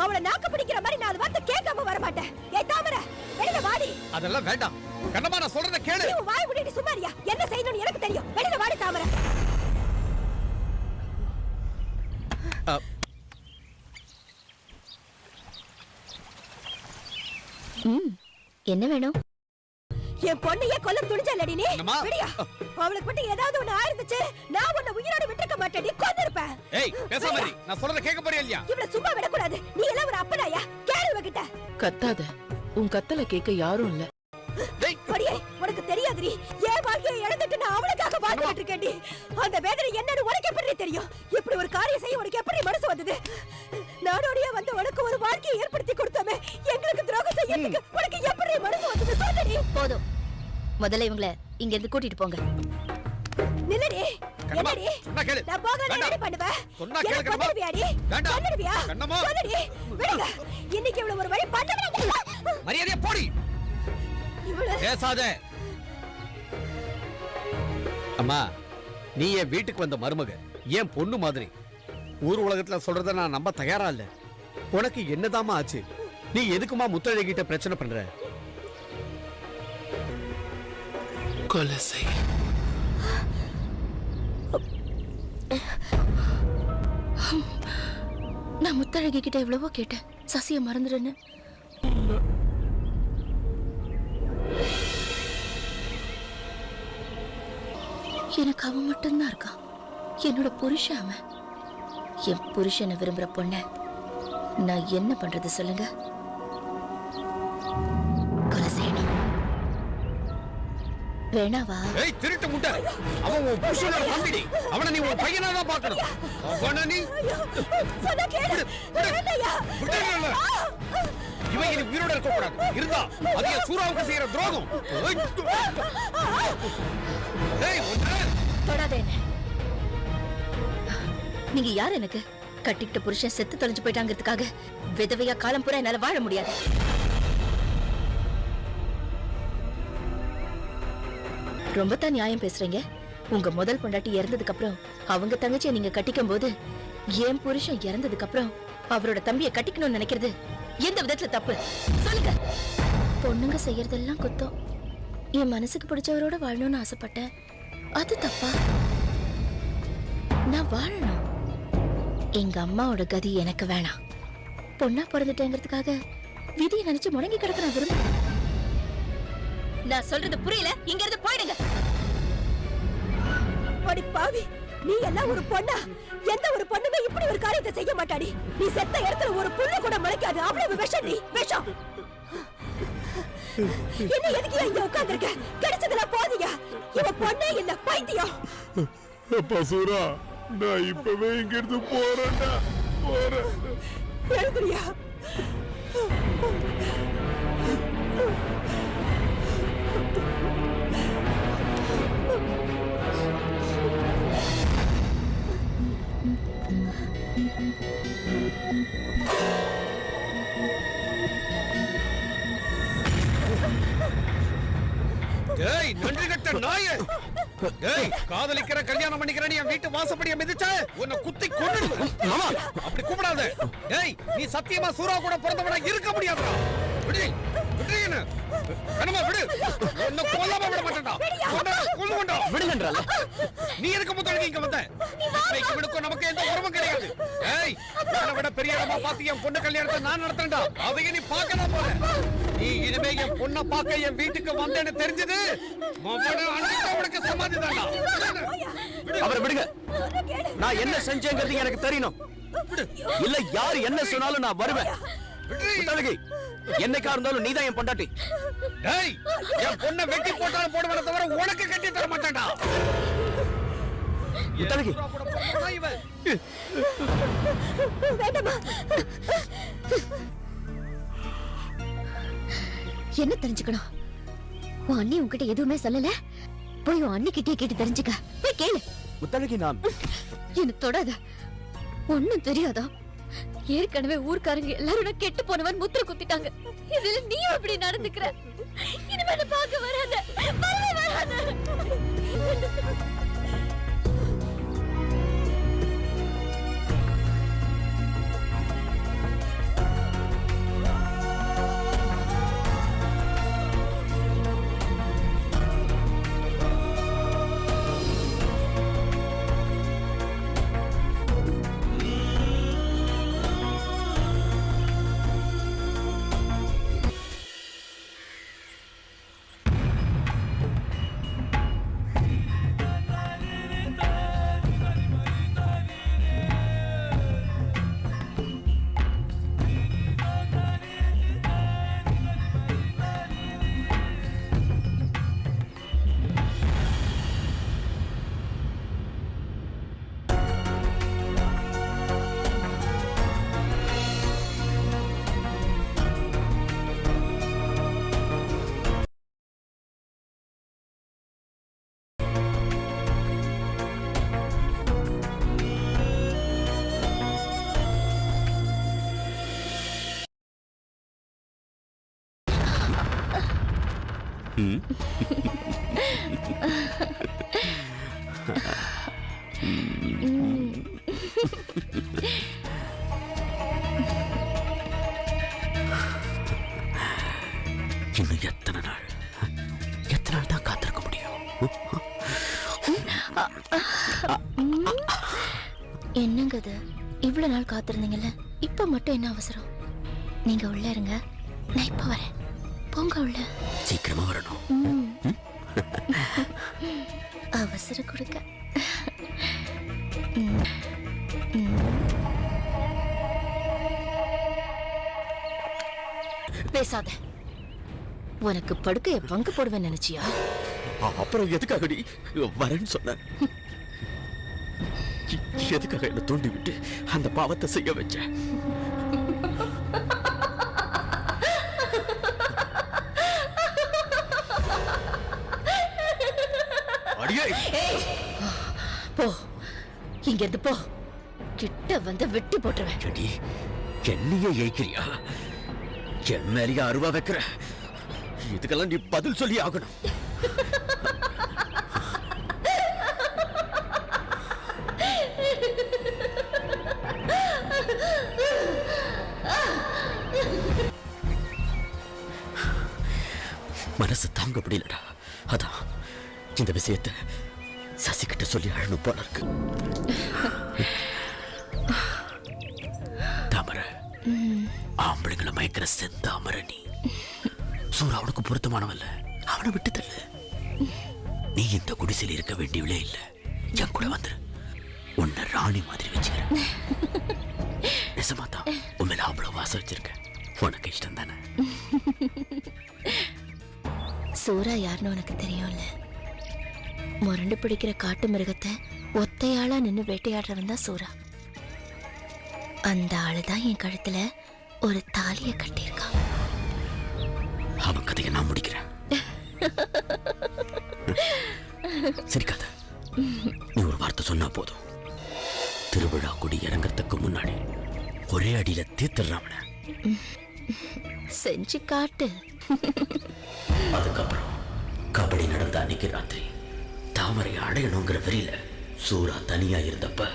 அவளை நாக்கு பிடிக்கிற மாதிரி நான் வார்த்தை கேட்காம வர மாட்டேன். ஏய் தாமரை, வெளியில வாடி. அதெல்லாம் வேண்டாம். கண்ணம்மா, நான் சொல்றத கேளு. நீ வாய் மூடிட்டு சும்மாரியா? என்ன செய்யணும்னு எனக்கு தெரியும். வெளியில வாடி தாமரை. என்ன வேணும்? என் பொண்ணையே கொல்ல துணிச்சல்லடி நீ. என்னம்மா? விடியா, அவளுக்கு மட்டும் ஏதாவது ஒண்ணு ஆயிருந்துச்சு, நான் உன்னை உயிரோட விட்டுக்க மாட்டேன். நீ கொன்னிருப்ப. ஏய், பேசாம இரு. நான் சொல்றத கேட்க போறியா இல்லையா? இவளை சும்மா விடக்கூடாது. நீ எல்லாம் ஒரு அப்பனாயா? கேளு இவகிட்ட. கத்தாத, உன் கத்தல கேட்க யாரும் இல்ல. படியே, உனக்கு தெரியாதுடி. ஏன் வாழ்க்கையை இழந்துட்டு நான் அவளுக்காக வாழ்ந்துட்டு இருக்கேன்டி. அந்த வேதனை என்னன்னு உனக்கு எப்படி தெரியும்? இப்படி ஒரு காரியம் செய்ய உனக்கு எப்படி மனசு வந்தது? நாடோடியா வந்த உனக்கு ஒரு வாழ்க்கையை ஏற்படுத்தி கொடுத்தோமே, எங்களுக்கு துரோகம் செய்யறதுக்கு உனக்கு எப்படி மனசு வந்தது? சொல்லுடி. போதும், முதல்ல இவங்கள இங்க இருந்து கூட்டிட்டு போங்க. நில்லடி. கண்ணம்மா, என்னடி? சொன்னா கேளு. நான் போக வேண்டாம். என்ன பண்ணுவேன்? சொன்னா கேளு கண்ணம்மா. கொன்னுடுவியாடி? வேண்டாம். கொன்னுடுவியா? கண்ணம்மா. சொல்லுடி. விடுங்க. இன்னைக்கு இவ்வளவு ஒரு வழி பண்ணவே. மரியாதையா போடி. பேசாத. அம்மா, நீ என் வீட்டுக்கு வந்த மருமக, என் பொண்ணு மாதிரி. ஊர் உலகத்துல சொல்றத நான் நம்ப தயாரா இல்ல. உனக்கு என்னதாமா ஆச்சு? நீ எதுக்குமா முத்தழகிட்ட பிரச்சனை பண்ற? கொலை செய்ய நான் முத்தழகி கிட்ட எவ்வளவோ கேட்டேன், சசியை மறந்துடுன்னு. எனக்கு அவன் மட்டும்தான் இருக்கான், என்னோட புருஷன் அவன். என் புருஷனை விரும்புற பொண்ண நான் என்ன பண்றது சொல்லுங்க? கொலை செய்யணும். வேணாவா? ஏய், திருட்டு முட்டை. அவன் உன் புருஷனோட தம்பிடி. அவனை நீ உன் பையனா தான் பார்க்கணும். அவனை நீ சொன்னா கேளு. வேண்டாயா? விட்டுறல. இவன் இனி உயிரோட இருக்க கூடாது. இருந்தா அது என் சூராவுக்கு செய்யற துரோகம். ஏய், ஒண்ணு தொடாதே என்ன. நீங்க யார் எனக்கு? கட்டிக்கிட்ட புருஷன் செத்து தொலைஞ்சு போயிட்டாங்கிறதுக்காக விதவையா காலம் பூரா என்னால வாழ முடியாது. ரொம்ப தான் நியாயம் பேசுறீங்க. உங்க முதல் பொண்டாட்டி இறந்ததுக்கு அப்புறம் அவங்க தங்கச்சியை நீங்க கட்டிக்கும் போது, என் புருஷன் இறந்ததுக்கு அப்புறம் அவரோட தம்பியை கட்டிக்கணும்னு நினைக்கிறது எந்த விதத்துல தப்பு சொல்லுங்க? பொண்ணுங்க செய்யறதெல்லாம் குத்தம். என் மனசுக்கு பிடிச்சவரோட வாழணும்னு ஆசைப்பட்டேன், அது தப்பா? நான் வாழணும். எங்க அம்மாவோட கதி எனக்கு வேணாம். பொண்ணா பிறந்துட்டேங்கிறதுக்காக விதியை நினைச்சு முடங்கி கிடக்க நான் விரும்புறேன். நான் சொல்றது புரியல, இங்க இருந்து போயிடுங்க. அடி பாவி, நீ எல்லாம் ஒரு பொண்ணா? எந்த ஒரு பொண்ணுமே இப்படி ஒரு காரியத்தை செய்ய மாட்டாடி. நீ செத்த இடத்துல ஒரு புல்லு கூட முளைக்காது. அவ்வளவு விஷம். நீ விஷம். என்ன எதுக்கு இங்க உட்கார்ந்திருக்க? கிடைச்சதெல்லாம் போதியா? இவ பொண்ணே இல்ல, பைத்தியம். அப்பா சூரா, நான் இப்பவே இங்க இருந்து போறேன்டா. போறேன். எழுதுறியா? டேய் நன்றி கட்ட நாயே! டேய் காதலிக்கிற கல்யாணம் பண்ணிக்கிற நீ என் வீட்டு வாசப்படிய மிதிச்ச உன்னை குத்தி கொன்னுடுவேன். மாமா அப்படி கூப்பிடாத. டேய் நீ சத்தியமா சூரா கூட பிறந்தவனா இருக்க முடியாதுடா. விடு விடுன்னு கண்ணமா விடு. உன்னை கொல்லாம விட மாட்டேன்டா. கொல்லுவேன்டா. விடுங்கன்றால. நீ எதுக்கு முதல்ல இங்க வந்த? இப்பைக்கு விடுக்கும் நமக்கு எந்த உறவும் கிடையாது. டேய் உன்னை விட பெரிய இடமா பார்த்து என் பொண்ணு கல்யாணத்தை நான் நடத்துறேன்டா. அதையே நீ பார்க்கலாம் போற. நீ இனிமே என் பொண்ணை பார்க்க என் வீட்டுக்கு வந்தேன்னு தெரிஞ்சது உனக்கு சமாதி தான்டா. அவரை விடுங்க. நான் என்ன செஞ்சேங்கிறது எனக்கு தெரியணும். இல்ல யார் என்ன சொன்னாலும் நான் வருவேன். முத்தழகி, என்னைக்கா இருந்தாலும் நீதான் என் பொண்டாட்டி. டேய் என் பொண்ணை வெட்டி போட்டாலும் போடுவன தவிர உனக்கு கட்டி தர மாட்டேன்டா. முத்தழகி, என்ன தெரிஞ்சுக்கணும்? உன் அண்ணி உன்கிட்ட எதுவுமே சொல்லல. போய் உன் அண்ணி கிட்டே கேட்டு தெரிஞ்சுக்க. போய் கேளு. முத்தழகி, நான் என்ன தொடாத. ஒண்ணும் தெரியாதா? ஏற்கனவே ஊர்க்காரங்க எல்லாரும் கெட்டு போனவன் முத்திர குத்திட்டாங்க. இதுல நீயும் இப்படி நடந்துக்கிற. இனிமேல பார்க்க வராத. வராத. இன்னும் எத்தனை நாள் தான் காத்திருக்க முடியும்? என்னங்க அது? இவ்வளவு நாள் காத்திருந்தீங்கல்ல, இப்ப மட்டும் என்ன அவசரம்? நீங்க உள்ள இருங்க, நான் இப்ப வரேன். போங்க உள்ள. சீக்கிரமா வரணும். அவசரம் கொடுக்க. பேசாத. உனக்கு படுக்கைய பங்கு போடுவேன் நினைச்சியா? அப்புறம் எதுக்காக நீ வரேன்னு சொன்ன? எதுக்காக என்ன தூண்டி விட்டு அந்த பாவத்தை செய்ய வச்ச? போ, இங்க இருந்து போ. கிட்ட வந்து வெட்டி போட்டுருவேன். என்னையே ஏய்க்கிறியா? என் மேலேயே அருவா வைக்கிற? இதுக்கெல்லாம் நீ பதில் சொல்லி ஆகணும். மனசு தாங்க முடியலடா. அதான் இந்த விஷயத்தை சசிகிட்ட சொல்லி அழணும் போல இருக்கு. தாமரை, ஆம்பளைங்களை மயக்கிற செந்தாமரை நீ. சூரா அவனுக்கு பொருத்தமானவல்ல, அவனை விட்டு தள்ளு. நீ இந்த குடிசையில் இருக்க வேண்டியவளே இல்ல. என் கூட வந்துரு, உன்னை ராணி மாதிரி வச்சுக்கிறேன். நிஜமாதான் உன் மேல அவ்வளவு வாசம் வச்சிருக்கேன். உனக்கு இஷ்டம் தானே? சூரா யாருன்னு உனக்கு தெரியும்ல. முரண்டு பிடிக்கிற காட்டு மிருகத்தை ஒத்தையாளா நின்னு வேட்டையாடுறவன் தான் சூரா. அந்த ஆளுதான் என் கழுத்துல ஒரு தாலிய கட்டியிருக்கான். அவன் கதையை நான் முடிக்கிறேன். சிரிக்காத. நீ ஒரு வார்த்தை சொன்னா போதும். திருவிழா கொடி இறங்கறதுக்கு முன்னாடி ஒரே அடியில தீர்த்துறாமன. செஞ்சு காட்டு. அதுக்கப்புறம் கபடி நடந்த அன்னைக்கு ராத்திரி தாமரை அடையணுங்கிற வெறியில சூரா தனியா இருந்தப்ப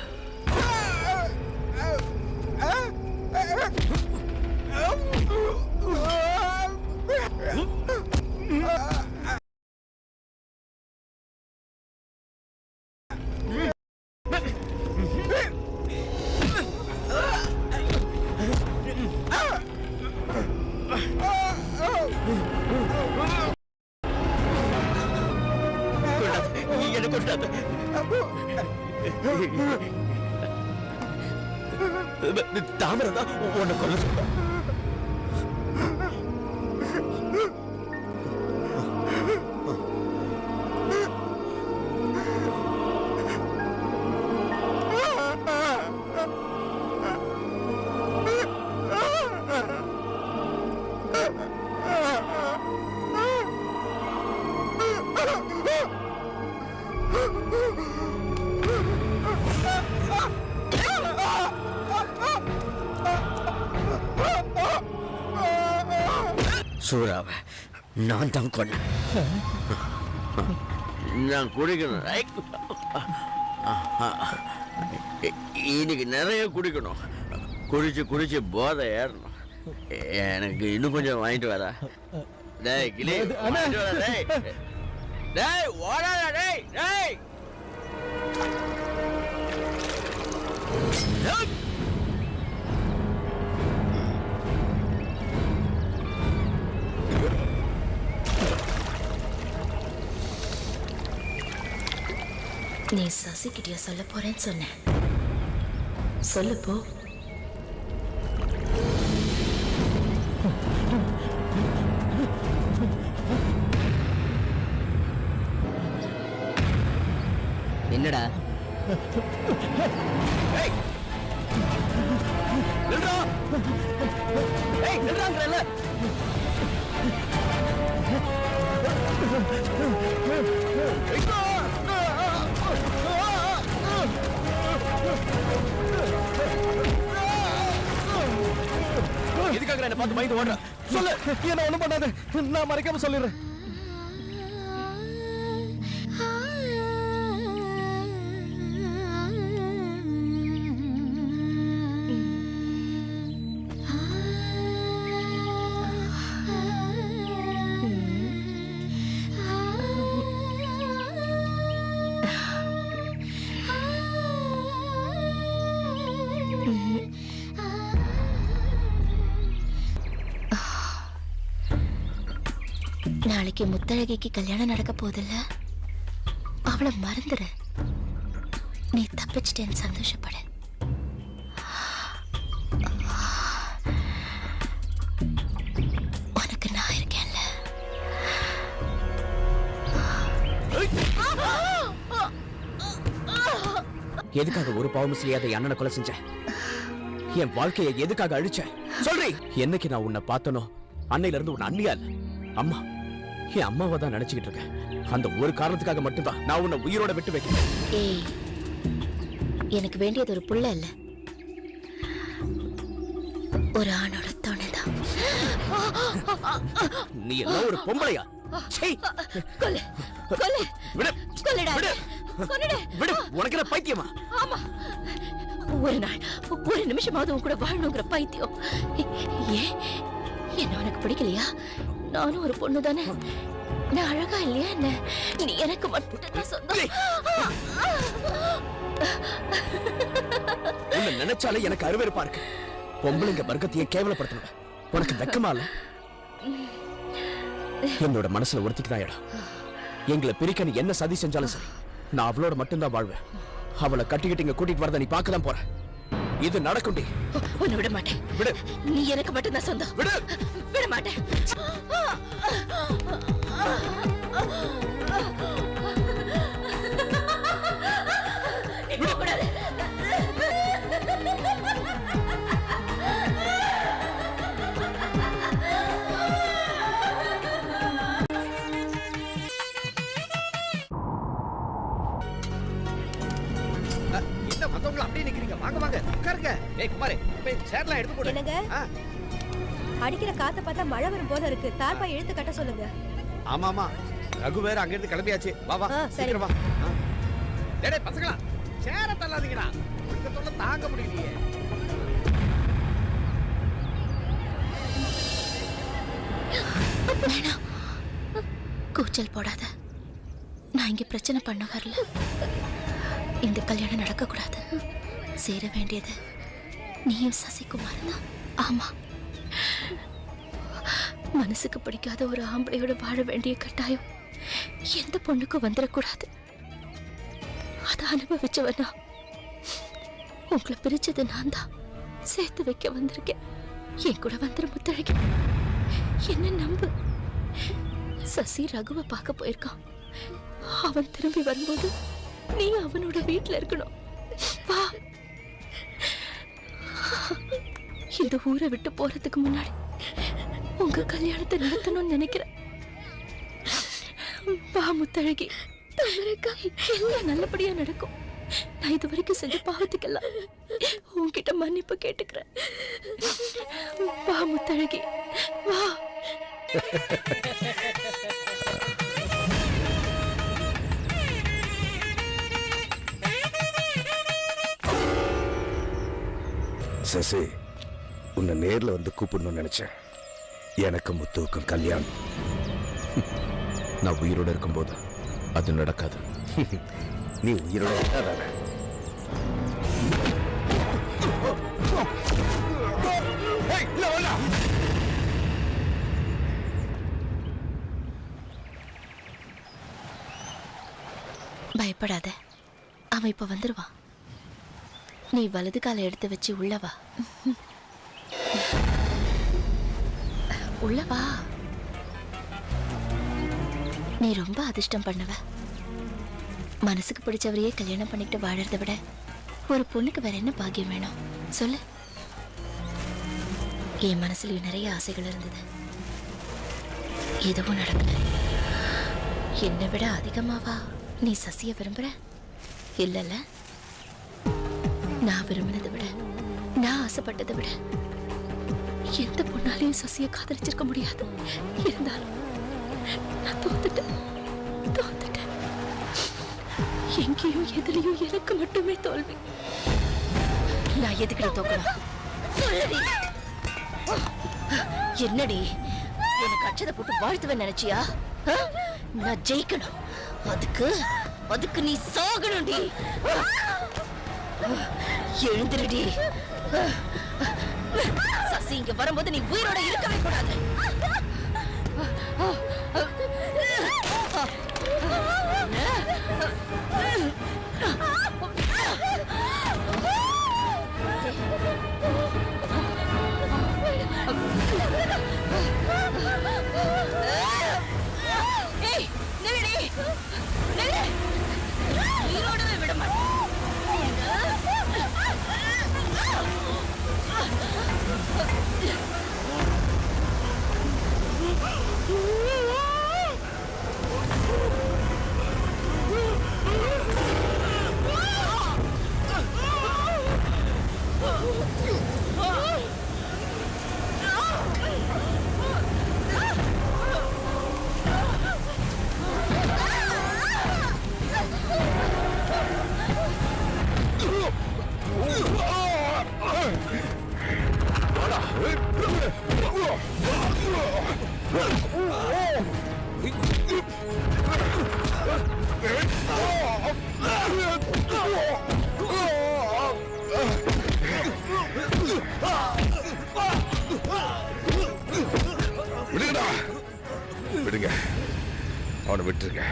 தாமரை தான் உன்னை கொல்ல சொல்ல. சூறாவை நான் தான் கொன்னேன். நான் குடிக்கணும். இன்னைக்கு நிறைய குடிக்கணும். குடிச்சு குடிச்சு போதை ஏறணும். எனக்கு இன்னும் கொஞ்சம் வாங்கிட்டு வரா. டேய் கிளி, வாங்கிட்டு வரா. டேய் டேய் ஓடாதா. டேய் டேய் நீ சசி கிட்டிய சொல்ல போறேன்னு சொன்ன. சொல்லு போ. என்னடா எதுக்காக என்ன பார்த்து பயந்து ஓடுற? சொல்லு, என்ன ஒண்ணும் பண்ணாத. நான் மறைக்காம சொல்லிடுறேன். நாளைக்கு முத்தழகிக்கு கல்யாணம் நடக்க போதில்ல. அவளை மறந்துற. நீ தப்பிச்சிட்டேன்னு சந்தோஷப்பட. உனக்கு நான் இருக்கேன்ல. எதுக்காக ஒரு பாவமும் செய்யாத என் அண்ணனை கொலை செஞ்ச? என் வாழ்க்கையை எதுக்காக அழிச்ச? சொல்றி. என்னைக்கு நான் உன்னை பார்த்தனோ அன்னையில இருந்து உன்னை அண்ணியா இல்ல, அம்மா, என் அம்மாவை தான் நினைச்சுக்கிட்டு இருக்கேன். அந்த ஒரு காரணத்துக்காக மட்டும்தான் நான் உன்னை உயிரோட விட்டு வைக்கிறேன். ஏய், எனக்கு வேண்டியது ஒரு புள்ள இல்ல, ஒரு ஆணோட துணைதான். நீ எல்லாம் ஒரு பொம்பளையா? கொல்லு கொல்லு விடு கொல்லுடா. விடு கொன்னுடு. விடு. உனக்கு என்ன பைத்தியமா? ஆமா, ஒரு நாள் ஒரு நிமிஷமாவது உன் கூட வாழணுங்கிற பைத்தியம். ஏன் என்ன உனக்கு பிடிக்கலையா? நானும் ஒரு பொண்ணு தானே. நான் அழகா இல்லையா என்ன? நீ எனக்கு மட்டும்தான் சொந்தம். உன்னை நினைச்சாலே எனக்கு அருவருப்பா இருக்கு. பொம்பளைங்க வர்க்கத்தையே கேவலப்படுத்தணும். உனக்கு வெக்கமா இல்ல? என்னோட மனசுல ஒருத்திக்கு தான் இடம். எங்களை பிரிக்க நீ என்ன சதி செஞ்சாலும் சரி, நான் அவளோட மட்டும்தான் வாழ்வேன். அவளை கட்டிக்கிட்டு இங்க கூட்டிட்டு வரத நீ பார்க்க தான் போற. இது நடக்கும்டி. உன்னை விட மாட்டேன். விடு. நீ எனக்கு மட்டும்தான் சொந்தம். விடு. விட மாட்டேன். நீ விடக்கூடாது. என்ன மத்தவங்க அப்படியே நிக்கிறீங்க? வாங்க வாங்க உட்காருங்க. ஏய் குமாரே, போய் சேர்லாம் எடுத்து போடு. என்னங்க? அடிக்கிற காத்த பார்த்தா மழை வரும் போல இருக்கு. தார்பாய் இழுத்து கட்ட சொல்லுங்க. ஆமா ஆமா, ரகு வேற அங்க இருந்து கிளம்பியாச்சு. வா வா, சரி. சீக்கிரம் வா. டேய் பசங்களா, சேர தள்ளாதீங்கடா. உங்க தொல்லை தாங்க முடியலையே. கூச்சல் போடாத. நான் இங்க பிரச்சனை பண்ண வரல. இந்த கல்யாணம் நடக்க கூடாது. சேர வேண்டியது நீயும் சசிகுமார் தான். ஆமா, மனசுக்கு பிடிக்காத ஒரு ஆம்பளையோட வாழ வேண்டிய கட்டாயம் எந்த பொண்ணுக்கும் வந்துடக்கூடாது. அதை அனுபவிச்சவனா உங்களை பிரிச்சது நான் தான். சேர்த்து வைக்க வந்திருக்கேன். என் கூட வந்துரு முத்தழகி. என்ன நம்பு. சசி ரகுவை பார்க்க போயிருக்கான். அவன் திரும்பி வரும்போது நீ அவனோட வீட்டுல இருக்கணும். வா. இந்த ஊரை விட்டு போறதுக்கு முன்னாடி உங்க கல்யாணத்தை நடத்தணும்னு நினைக்கிறேன். வா முத்தழகி. எல்லாம் நல்லபடியா நடக்கும். நான் இது வரைக்கும் செஞ்ச பாவத்துக்கெல்லாம் உன்கிட்ட மன்னிப்பு கேட்டுக்கிறேன். வா முத்தழகி, வா. சசி, உன்னை நேர்ல வந்து கூப்பிடணும்னு நினைச்சேன். எனக்கு முத்துவுக்கும் கல்யாணம். நான் உயிரோட இருக்கும்போது அது நடக்காது. நீ உயிரோட இருக்காதானே? பயப்படாத, அவன் இப்ப வந்துருவான். நீ வலது காலை எடுத்து வச்சு உள்ளவா. உள்ளவா. நீ ரொம்ப அதிர்ஷ்டம் பண்ணுவ. மனசுக்கு பிடிச்சவரையே கல்யாணம் பண்ணிட்டு வாழறத விட ஒரு பொண்ணுக்கு வேற என்ன பாக்கியம் வேணும் சொல்லு. என் மனசுலயும் நிறைய ஆசைகள் இருந்தது. எதுவும் நடக்கல. என்னை விட அதிகமாவா நீ சசிய விரும்புற? இல்லல்ல, நான் விரும்பினதை விட, நான் ஆசைப்பட்டதை விட எந்த பொண்ணாலையும் சசிய காதலிச்சிருக்க முடியாது. இருந்தாலும் நான் தோத்துட்டேன். எங்கேயும் எதுலயும் எனக்கு மட்டுமே தோல்வி. நான் எதுக்கிட்ட தோக்கணும்? என்னடி எனக்கு அச்சதை போட்டு வாழ்த்துவேன் நினைச்சியா? நான் ஜெயிக்கணும். அதுக்கு நீ சாகணும்டி. எழுந்திருடி. சசி இங்க வரும்போது நீ உயிரோட இருக்கவே கூடாது. ஏய், நில்லுடி. நில்லு. உயிரோடவே விட மாட்டேன். விடுங்க, அவனை விட்டுருங்க.